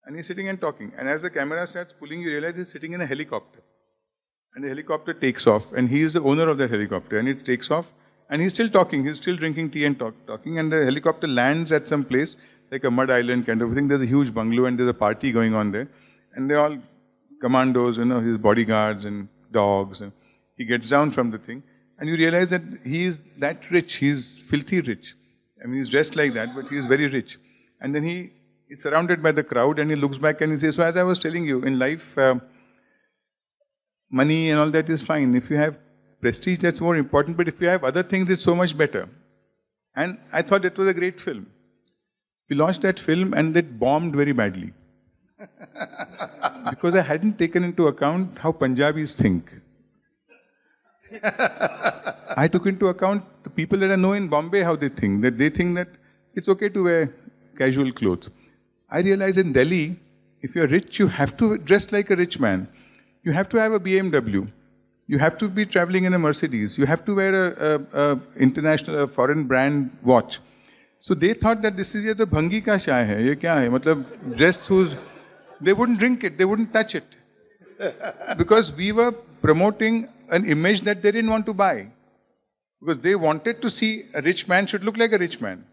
And he's sitting and talking. And as the camera starts pulling, you realize he's sitting in a helicopter. And the helicopter takes off, and he is the owner of that helicopter. And it takes off, and he's still talking. He's still drinking tea and talking. And the helicopter lands at some place, like a mud island kind of thing. There's a huge bungalow, and there's a party going on there. And they're all commandos, his bodyguards and dogs. And he gets down from the thing. And you realize that he is that rich. He's filthy rich. I mean, he's dressed like that, but he's very rich. And then he is surrounded by the crowd, and he looks back and he says, so as I was telling you, in life, money and all that is fine. If you have prestige, that's more important. But if you have other things, it's so much better. And I thought it was a great film. We launched that film, and it bombed very badly. Because I hadn't taken into account how Punjabis think. I took into account the people that I know in Bombay, how they think. That they think that it's okay to wear casual clothes. I realized in Delhi, if you're rich, you have to dress like a rich man. You have to have a BMW. You have to be traveling in a Mercedes. You have to wear a international, foreign brand watch. So they thought that this is the bhangi ka chai hai. Ye kya hai? Matlab, dressed who's... They wouldn't drink it. They wouldn't touch it. Because we were promoting an image that they didn't want to buy. Because they wanted to see a rich man should look like a rich man.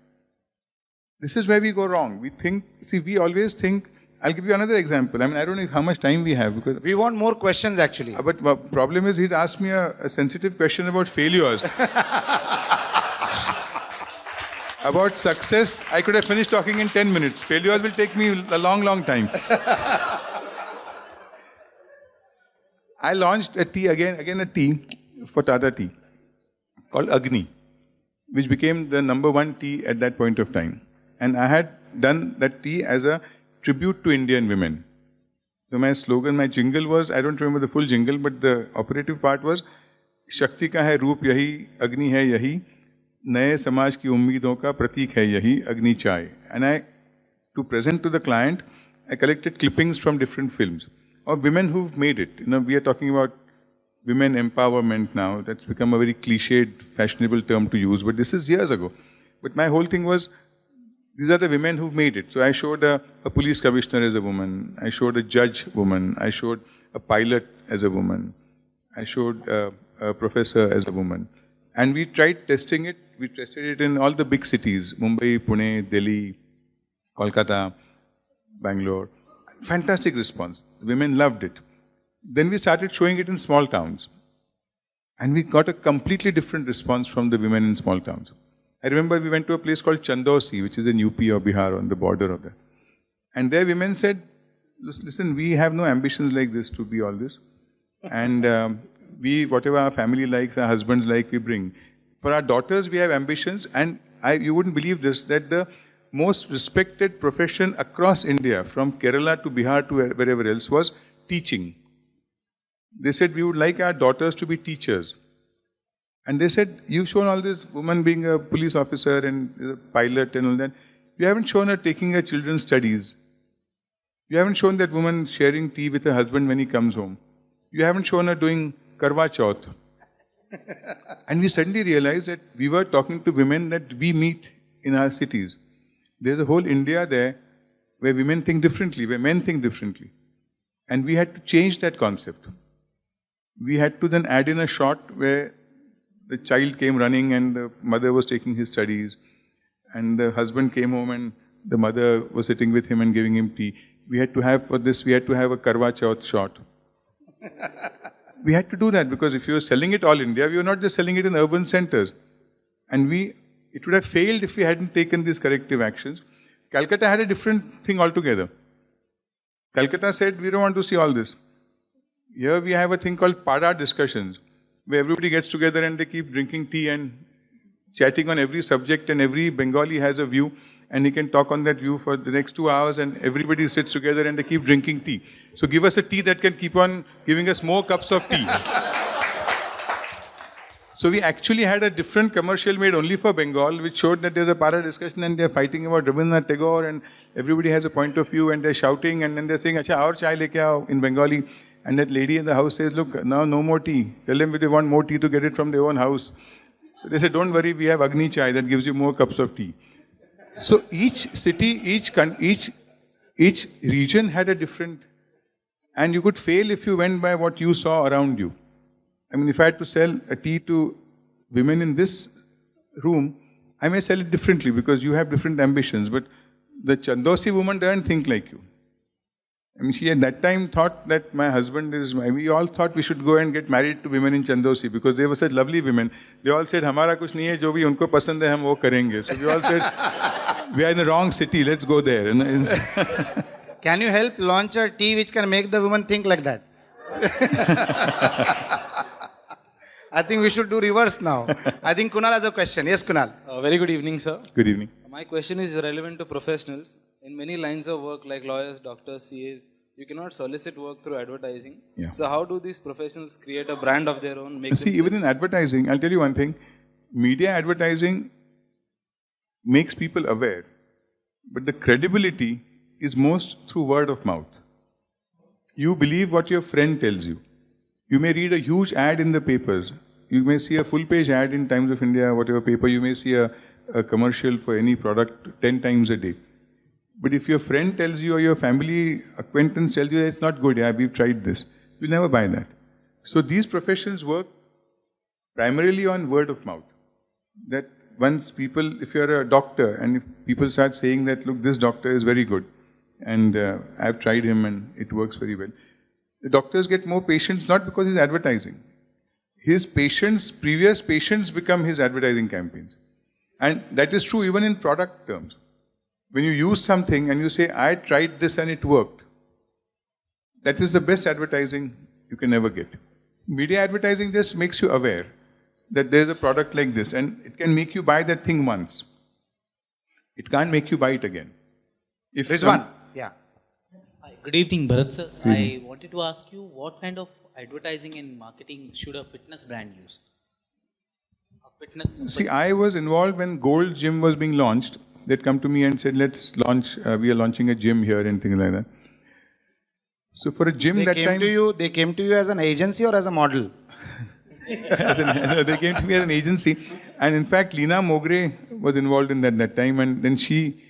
This is where we go wrong. We always think, I'll give you another example. I mean, I don't know how much time we have. Because we want more questions actually. But the problem is he'd asked me a sensitive question about failures. About success, I could have finished talking in 10 minutes. Failures will take me a long, long time. I launched a tea, again a tea for Tata Tea called Agni, which became the #1 tea at that point of time. And I had done that tea as a tribute to Indian women. So my slogan, my jingle was, I don't remember the full jingle, but the operative part was, Shakti ka hai roop yahi, Agni hai yahi, Naye samaj ki ummeedon ka pratik hai yahi, Agni chai. And to present to the client, I collected clippings from different films of women who've made it. We are talking about women empowerment now. That's become a very cliched, fashionable term to use, but this is years ago. But my whole thing was, these are the women who've made it. So I showed a police commissioner as a woman. I showed a judge woman. I showed a pilot as a woman. I showed a professor as a woman. And we tried testing it. We tested it in all the big cities, Mumbai, Pune, Delhi, Kolkata, Bangalore. Fantastic response. The women loved it. Then we started showing it in small towns. And we got a completely different response from the women in small towns. I remember we went to a place called Chandosi, which is in UP or Bihar on the border of that. And there women said, listen, we have no ambitions like this to be all this. And whatever our family likes, our husbands like, we bring. For our daughters, we have ambitions. And you wouldn't believe this, that the most respected profession across India, from Kerala to Bihar to wherever else, was teaching. They said, we would like our daughters to be teachers. And they said, you've shown all this woman being a police officer and a pilot and all that. You haven't shown her taking her children's studies. You haven't shown that woman sharing tea with her husband when he comes home. You haven't shown her doing Karwa Chauth. And we suddenly realized that we were talking to women that we meet in our cities. There's a whole India there where women think differently, where men think differently. And we had to change that concept. We had to then add in a shot where the child came running and the mother was taking his studies. And the husband came home and the mother was sitting with him and giving him tea. We had to have, for this, we had to have a Karwa Chauth shot. We had to do that because if you were selling it all India, we were not just selling it in urban centers. And it would have failed if we hadn't taken these corrective actions. Calcutta had a different thing altogether. Calcutta said, we don't want to see all this. Here we have a thing called Pada discussions, where everybody gets together and they keep drinking tea and chatting on every subject, and every Bengali has a view and he can talk on that view for the next 2 hours, and everybody sits together and they keep drinking tea. So give us a tea that can keep on giving us more cups of tea. So we actually had a different commercial made only for Bengal, which showed that there's a para discussion and they're fighting about Rabindranath Tagore and everybody has a point of view and they're shouting and then they're saying, Acha, aur chai leke aao in Bengali. And that lady in the house says, look, now no more tea. Tell them if they want more tea to get it from their own house. So they say, don't worry, we have Agni Chai that gives you more cups of tea. So each city, each region had a different, and you could fail if you went by what you saw around you. I mean, if I had to sell a tea to women in this room, I may sell it differently because you have different ambitions. But the Chandosi woman doesn't think like you. I mean, she at that time thought that my husband is, we all thought we should go and get married to women in Chandosi because they were such lovely women. They all said, "Hamara kuch nahi hai, jo bhi unko pasand hai, hum wo karenge." So we all said, we are in the wrong city, let's go there. Can you help launch a tea which can make the woman think like that? I think we should do reverse now. I think Kunal has a question. Yes, Kunal. Very good evening, sir. Good evening. My question is relevant to professionals. In many lines of work like lawyers, doctors, CAs, you cannot solicit work through advertising. Yeah. So how do these professionals create a brand of their own? See, even in advertising, I'll tell you one thing. Media advertising makes people aware. But the credibility is most through word of mouth. You believe what your friend tells you. You may read a huge ad in the papers. You may see a full page ad in Times of India, whatever paper. You may see a commercial for any product 10 times a day. But if your friend tells you or your family acquaintance tells you that it's not good, yeah, we've tried this, you'll never buy that. So these professions work primarily on word of mouth. That once people, if you're a doctor and if people start saying that, look, this doctor is very good and I've tried him and it works very well. The doctors get more patients not because he's advertising. His patients, previous patients become his advertising campaigns. And that is true even in product terms. When you use something and you say, I tried this and it worked, that is the best advertising you can ever get. Media advertising just makes you aware that there's a product like this and it can make you buy that thing once. It can't make you buy it again. If Rizwan. Yeah. Hi, good evening, Bharat sir. I wanted to ask you what kind of advertising and marketing should a fitness brand use? See, I was involved when Gold Gym was being launched. They'd come to me and said, let's launch, we are launching a gym here and things like that. So for a gym They came to you as an agency or as a model? They came to me as an agency. And in fact, Leena Mogre was involved in that time. And then she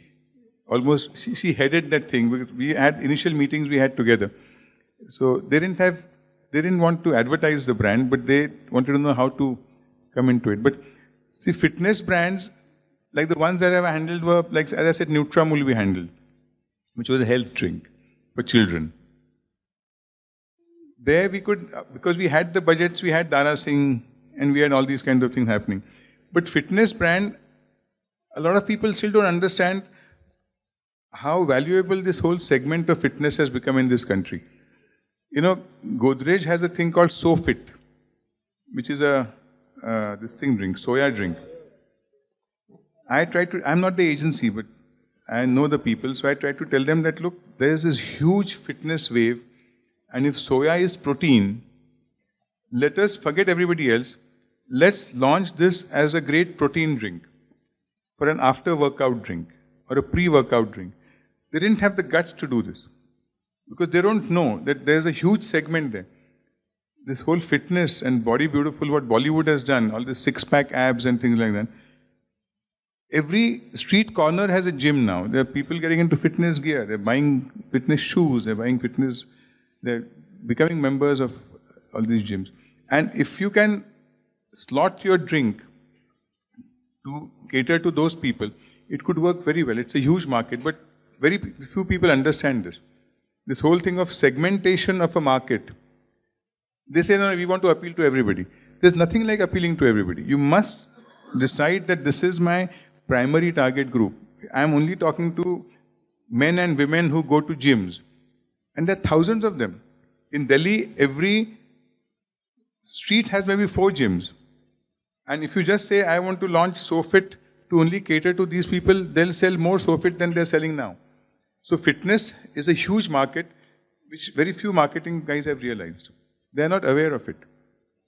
headed that thing. Because we had initial meetings we had together. So they didn't want to advertise the brand, but they wanted to know how to come into it. But see, fitness brands, like the ones that I've handled were, like as I said, Nutramul we handled, which was a health drink for children. There we could, because we had the budgets, we had Dara Singh, and we had all these kinds of things happening. But fitness brand, a lot of people still don't understand how valuable this whole segment of fitness has become in this country. You know, Godrej has a thing called SoFit, which is this thing drink, soya drink. I'm not the agency, but I know the people, so I try to tell them that, look, there's this huge fitness wave, and if soya is protein, let us forget everybody else. Let's launch this as a great protein drink for an after-workout drink or a pre-workout drink. They didn't have the guts to do this because they don't know that there's a huge segment there. This whole fitness and body beautiful, what Bollywood has done, all the six-pack abs and things like that. Every street corner has a gym now. There are people getting into fitness gear. They're buying fitness shoes. They're becoming members of all these gyms. And if you can slot your drink to cater to those people, it could work very well. It's a huge market, but very few people understand this. This whole thing of segmentation of a market. They say, no, we want to appeal to everybody. There's nothing like appealing to everybody. You must decide that this is my primary target group. I'm only talking to men and women who go to gyms. And there are thousands of them. In Delhi, every street has maybe 4 gyms. And if you just say, I want to launch SoFit to only cater to these people, they'll sell more SoFit than they're selling now. So fitness is a huge market, which very few marketing guys have realized. They're not aware of it.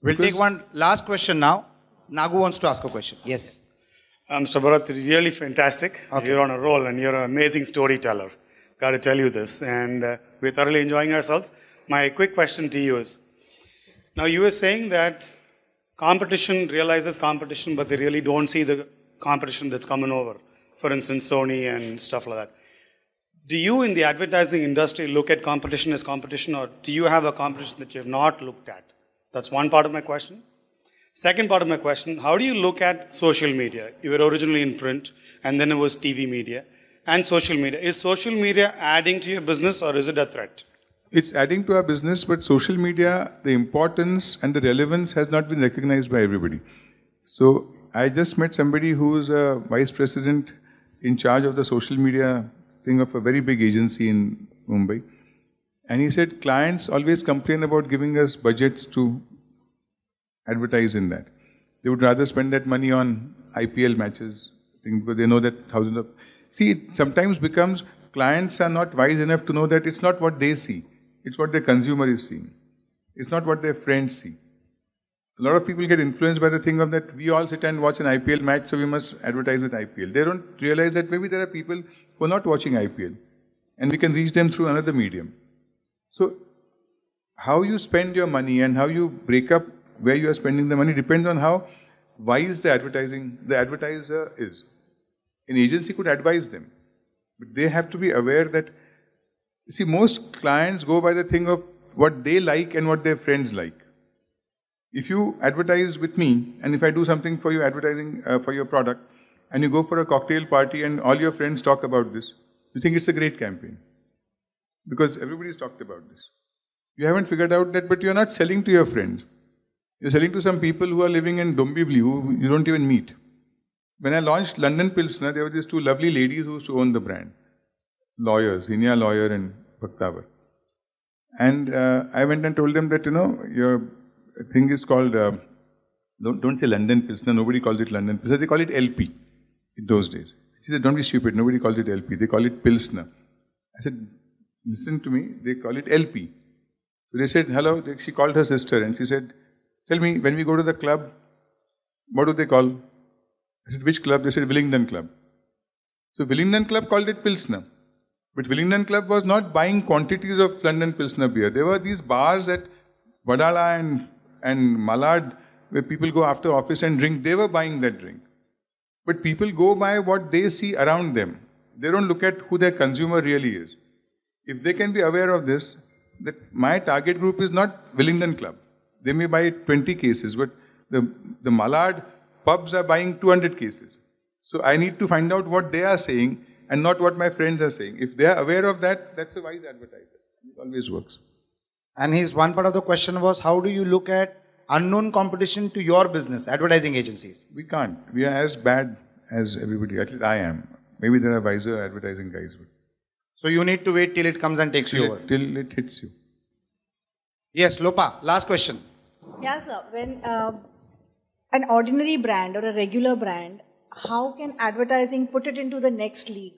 We'll take one last question now. Nagu wants to ask a question. Yes. Mr. Bharat, really fantastic. Okay. You're on a roll and you're an amazing storyteller. Got to tell you this. And we're thoroughly enjoying ourselves. My quick question to you is, now you were saying that competition realizes competition, but they really don't see the competition that's coming over. For instance, Sony and stuff like that. Do you in the advertising industry look at competition as competition, or do you have a competition that you have not looked at? That's one part of my question. Second part of my question, how do you look at social media? You were originally in print, and then it was TV media and social media. Is social media adding to your business, or is it a threat? It's adding to our business, but social media, the importance and the relevance has not been recognized by everybody. So I just met somebody who's a vice president in charge of the social media thing of a very big agency in Mumbai. And he said clients always complain about giving us budgets to advertise in that. They would rather spend that money on IPL matches because they know that thousands of... See, it sometimes becomes clients are not wise enough to know that it's not what they see. It's what their consumer is seeing. It's not what their friends see. A lot of people get influenced by the thing of that we all sit and watch an IPL match, so we must advertise with IPL. They don't realize that maybe there are people who are not watching IPL and we can reach them through another medium. So, how you spend your money and how you break up where you are spending the money depends on how wise the advertiser is. An agency could advise them, but they have to be aware that, see, most clients go by the thing of what they like and what their friends like. If you advertise with me, and if I do something for you, advertising for your product, and you go for a cocktail party and all your friends talk about this, you think it's a great campaign. Because everybody's talked about this. You haven't figured out that, but you're not selling to your friends. You're selling to some people who are living in Dombivli, who you don't even meet. When I launched London Pilsner, there were these two lovely ladies who used to own the brand. Lawyers, Inia Lawyer and Bhaktawar. And I went and told them that, your thing is called, don't say London Pilsner, nobody calls it London Pilsner, they call it LP in those days. She said, don't be stupid, nobody calls it LP, they call it Pilsner. I said, listen to me, they call it LP. So they said, hello, she called her sister and she said, tell me, when we go to the club, what do they call? I said, which club? They said, Willingdon Club. So Willingdon Club called it Pilsner. But Willingdon Club was not buying quantities of London Pilsner beer. There were these bars at Vadala and Malad where people go after office and drink. They were buying that drink. But people go by what they see around them. They don't look at who their consumer really is. If they can be aware of this, that my target group is not Willingdon Club. They may buy 20 cases, but the Malad pubs are buying 200 cases. So I need to find out what they are saying and not what my friends are saying. If they are aware of that, that's a wise advertiser. It always works. And his one part of the question was, how do you look at unknown competition to your business, advertising agencies? We can't. We are as bad as everybody. At least I am. Maybe there are wiser advertising guys. But so you need to wait till it comes and takes you over. Till it hits you. Yes, Lopa, last question. Yeah, sir. When an ordinary brand or a regular brand, how can advertising put it into the next league?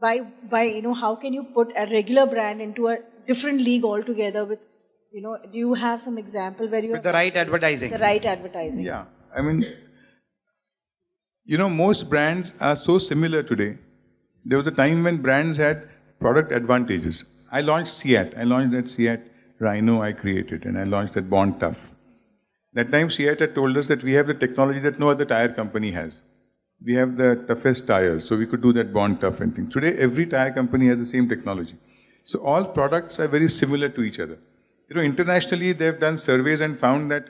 How can you put a regular brand into a different league altogether with, do you have some example where you with the right advertising? The right advertising. Yeah. I mean, most brands are so similar today. There was a time when brands had product advantages. I launched Seat. I launched that Seat Rhino I created, and I launched that Bond Tough. That time Seat had told us that we have the technology that no other tire company has. We have the toughest tires, so we could do that Bond Tough and thing. Today, every tire company has the same technology. So all products are very similar to each other. Internationally, they've done surveys and found that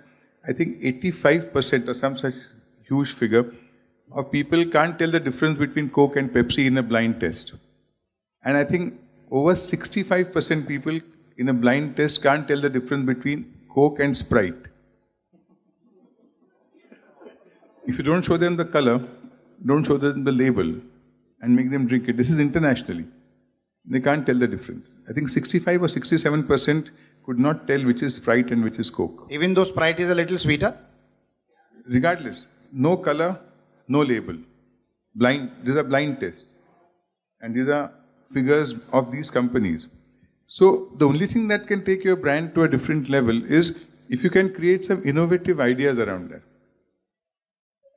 I think 85% or some such huge figure of people can't tell the difference between Coke and Pepsi in a blind test. And I think over 65% people in a blind test can't tell the difference between Coke and Sprite. If you don't show them the color, don't show them the label and make them drink it. This is internationally. They can't tell the difference. I think 65 or 67% could not tell which is Sprite and which is Coke. Even though Sprite is a little sweeter? Regardless, no color, no label. These are blind tests. And these are figures of these companies. So the only thing that can take your brand to a different level is if you can create some innovative ideas around that.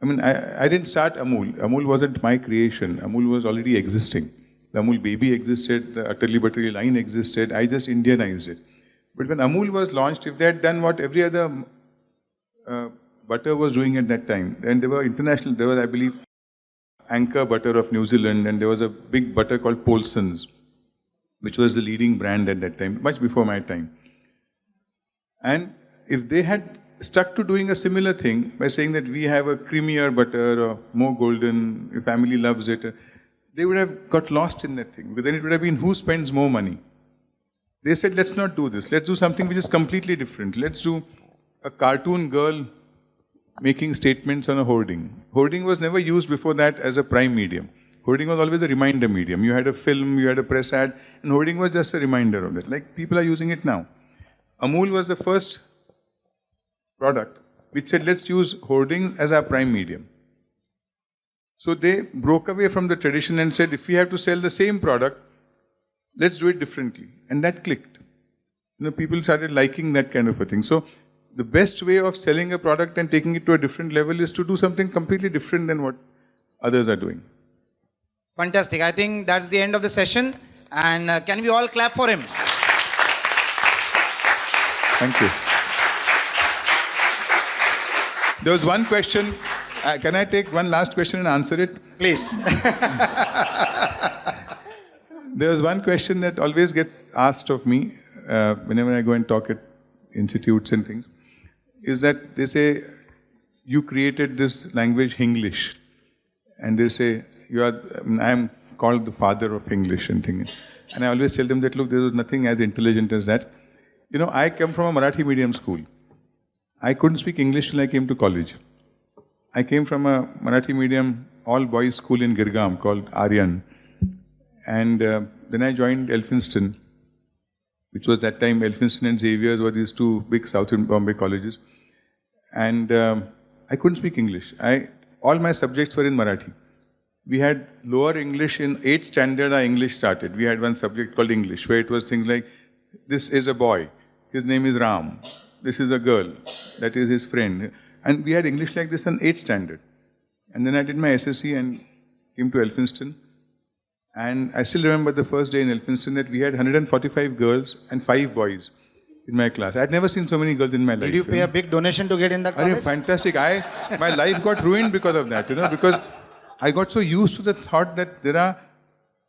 I mean, I didn't start Amul. Amul wasn't my creation. Amul was already existing. The Amul baby existed, the Atali Batali line existed. I just Indianized it. But when Amul was launched, if they had done what every other butter was doing at that time, then there was, I believe, Anchor Butter of New Zealand, and there was a big butter called Polson's, which was the leading brand at that time, much before my time. And if they had stuck to doing a similar thing by saying that we have a creamier butter or more golden, your family loves it, they would have got lost in that thing. But then it would have been who spends more money. They said, let's not do this. Let's do something which is completely different. Let's do a cartoon girl making statements on a hoarding. Hoarding was never used before that as a prime medium. Hoarding was always a reminder medium. You had a film, you had a press ad, and hoarding was just a reminder of it. Like people are using it now. Amul was the first product which said, let's use hoardings as our prime medium. So they broke away from the tradition and said, if we have to sell the same product, let's do it differently. And that clicked. People started liking that kind of a thing. So the best way of selling a product and taking it to a different level is to do something completely different than what others are doing. Fantastic. I think that's the end of the session. And can we all clap for him? Thank you. There was one question. Can I take one last question and answer it? Please. There was one question that always gets asked of me whenever I go and talk at institutes and things, is that they say, you created this language English. And they say, I am called the father of English and things. And I always tell them that, look, there is nothing as intelligent as that. I come from a Marathi medium school. I couldn't speak English till I came to college. I came from a Marathi medium all-boys school in Girgam called Aryan. And then I joined Elphinstone, which was that time Elphinstone and Xavier's were these two big South Bombay colleges. And I couldn't speak English. All my subjects were in Marathi. We had lower English in 8th standard, our English started. We had one subject called English, where it was things like, this is a boy, his name is Ram. This is a girl, that is his friend. And we had English like this in 8th standard. And then I did my SSC and came to Elphinstone. And I still remember the first day in Elphinstone that we had 145 girls and 5 boys in my class. I had never seen so many girls in my life. Did you pay a big donation to get in that college? Fantastic. My life got ruined because of that, because I got so used to the thought that there are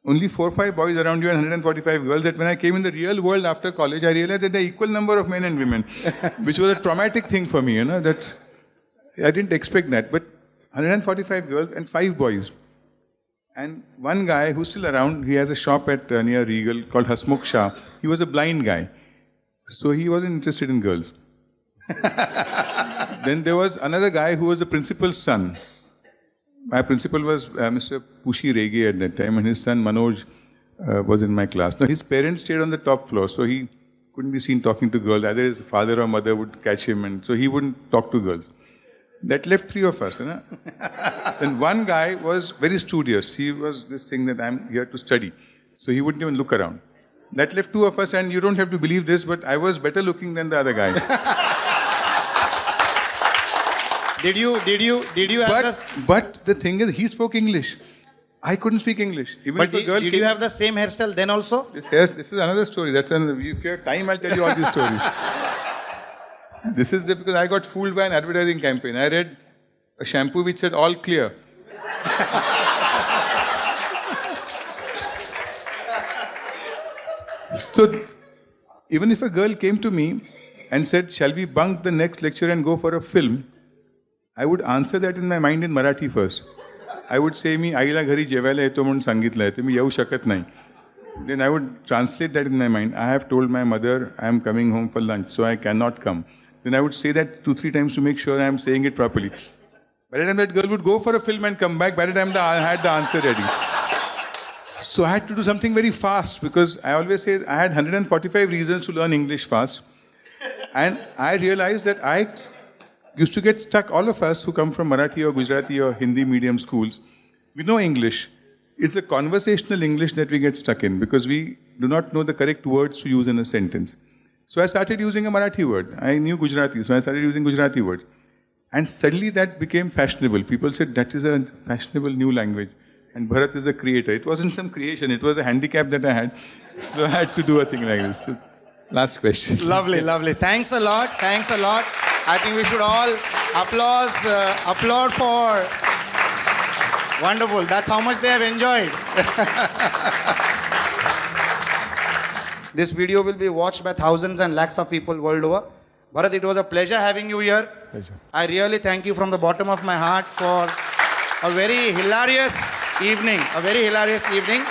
only 4 or 5 boys around you and 145 girls, that when I came in the real world after college, I realized that there are equal number of men and women, which was a traumatic thing for me, that I didn't expect that. But 145 girls and 5 boys. And one guy who's still around, he has a shop at near Regal called Hasmukh Shah. He was a blind guy. So he wasn't interested in girls. Then there was another guy who was the principal's son. My principal was Mr. Pushi Rege at that time, and his son Manoj was in my class. Now his parents stayed on the top floor, so he couldn't be seen talking to girls. Either his father or mother would catch him, and so he wouldn't talk to girls. That left 3 of us. Then one guy was very studious. He was this thing that I'm here to study. So he wouldn't even look around. That left 2 of us, and you don't have to believe this, but I was better looking than the other guy. Did you have this? But the thing is, he spoke English. I couldn't speak English. Even but did you have the same hairstyle then also? This is another story. If you have time, I'll tell you all these stories. This is because I got fooled by an advertising campaign. I read a shampoo which said all clear. So, even if a girl came to me and said, shall we bunk the next lecture and go for a film? I would answer that in my mind in Marathi first. I would say, मी आईला घरी जेवायला येतो म्हणून सांगितलंय, तर मी येऊ शकत नाही. Then I would translate that in my mind. I have told my mother I am coming home for lunch, so I cannot come. Then I would say that 2-3 times to make sure I am saying it properly. By the time that girl would go for a film and come back, by the time I had the answer ready. So I had to do something very fast, because I always say I had 145 reasons to learn English fast. And I realized that I used to get stuck, all of us who come from Marathi or Gujarati or Hindi medium schools, we know English. It's a conversational English that we get stuck in, because we do not know the correct words to use in a sentence. So I started using a Marathi word. I knew Gujarati, so I started using Gujarati words. And suddenly that became fashionable. People said, that is a fashionable new language. And Bharat is a creator. It wasn't some creation, it was a handicap that I had. So I had to do a thing like this. So Last question. Lovely, lovely. Thanks a lot. Thanks a lot. I think we should all applaud for. Wonderful. That's how much they have enjoyed. This video will be watched by thousands and lakhs of people world over. Bharat, it was a pleasure having you here. Pleasure. I really thank you from the bottom of my heart for a very hilarious evening. A very hilarious evening.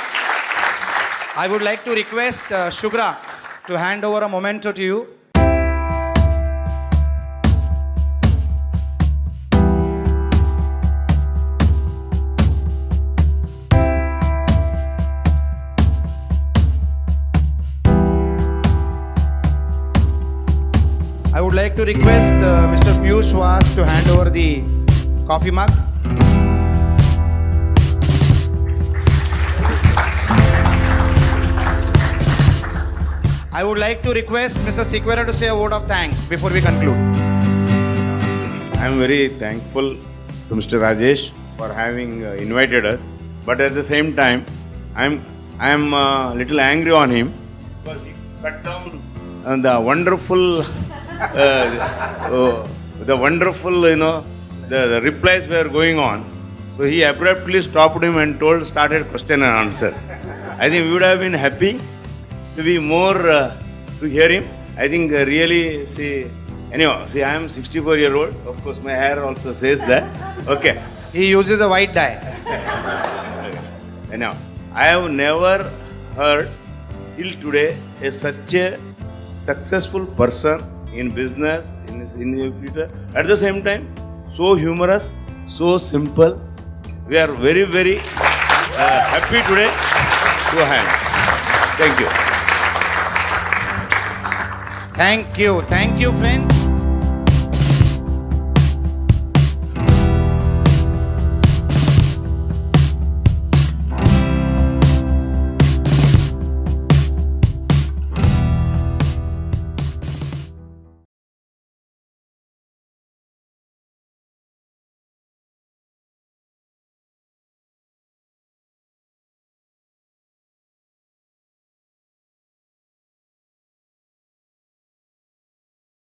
I would like to request Shugra to hand over a memento to you. I would like to request Mr. Piyush Vas to hand over the coffee mug. I would like to request Mr. Sikwera to say a word of thanks before we conclude. I am very thankful to Mr. Rajesh for having invited us, but at the same time, I am a little angry on him because he cut down the wonderful, the replies were going on. So he abruptly stopped him and started question and answers. I think we would have been happy to be more to hear him. I think really, I am 64-year-old. Of course, my hair also says that. Okay. He uses a white dye. Anyhow, I have never heard till today such a successful person in business, in the future. At the same time, so humorous, so simple. We are very, very happy today to have him. Thank you. Thank you. Thank you, friends.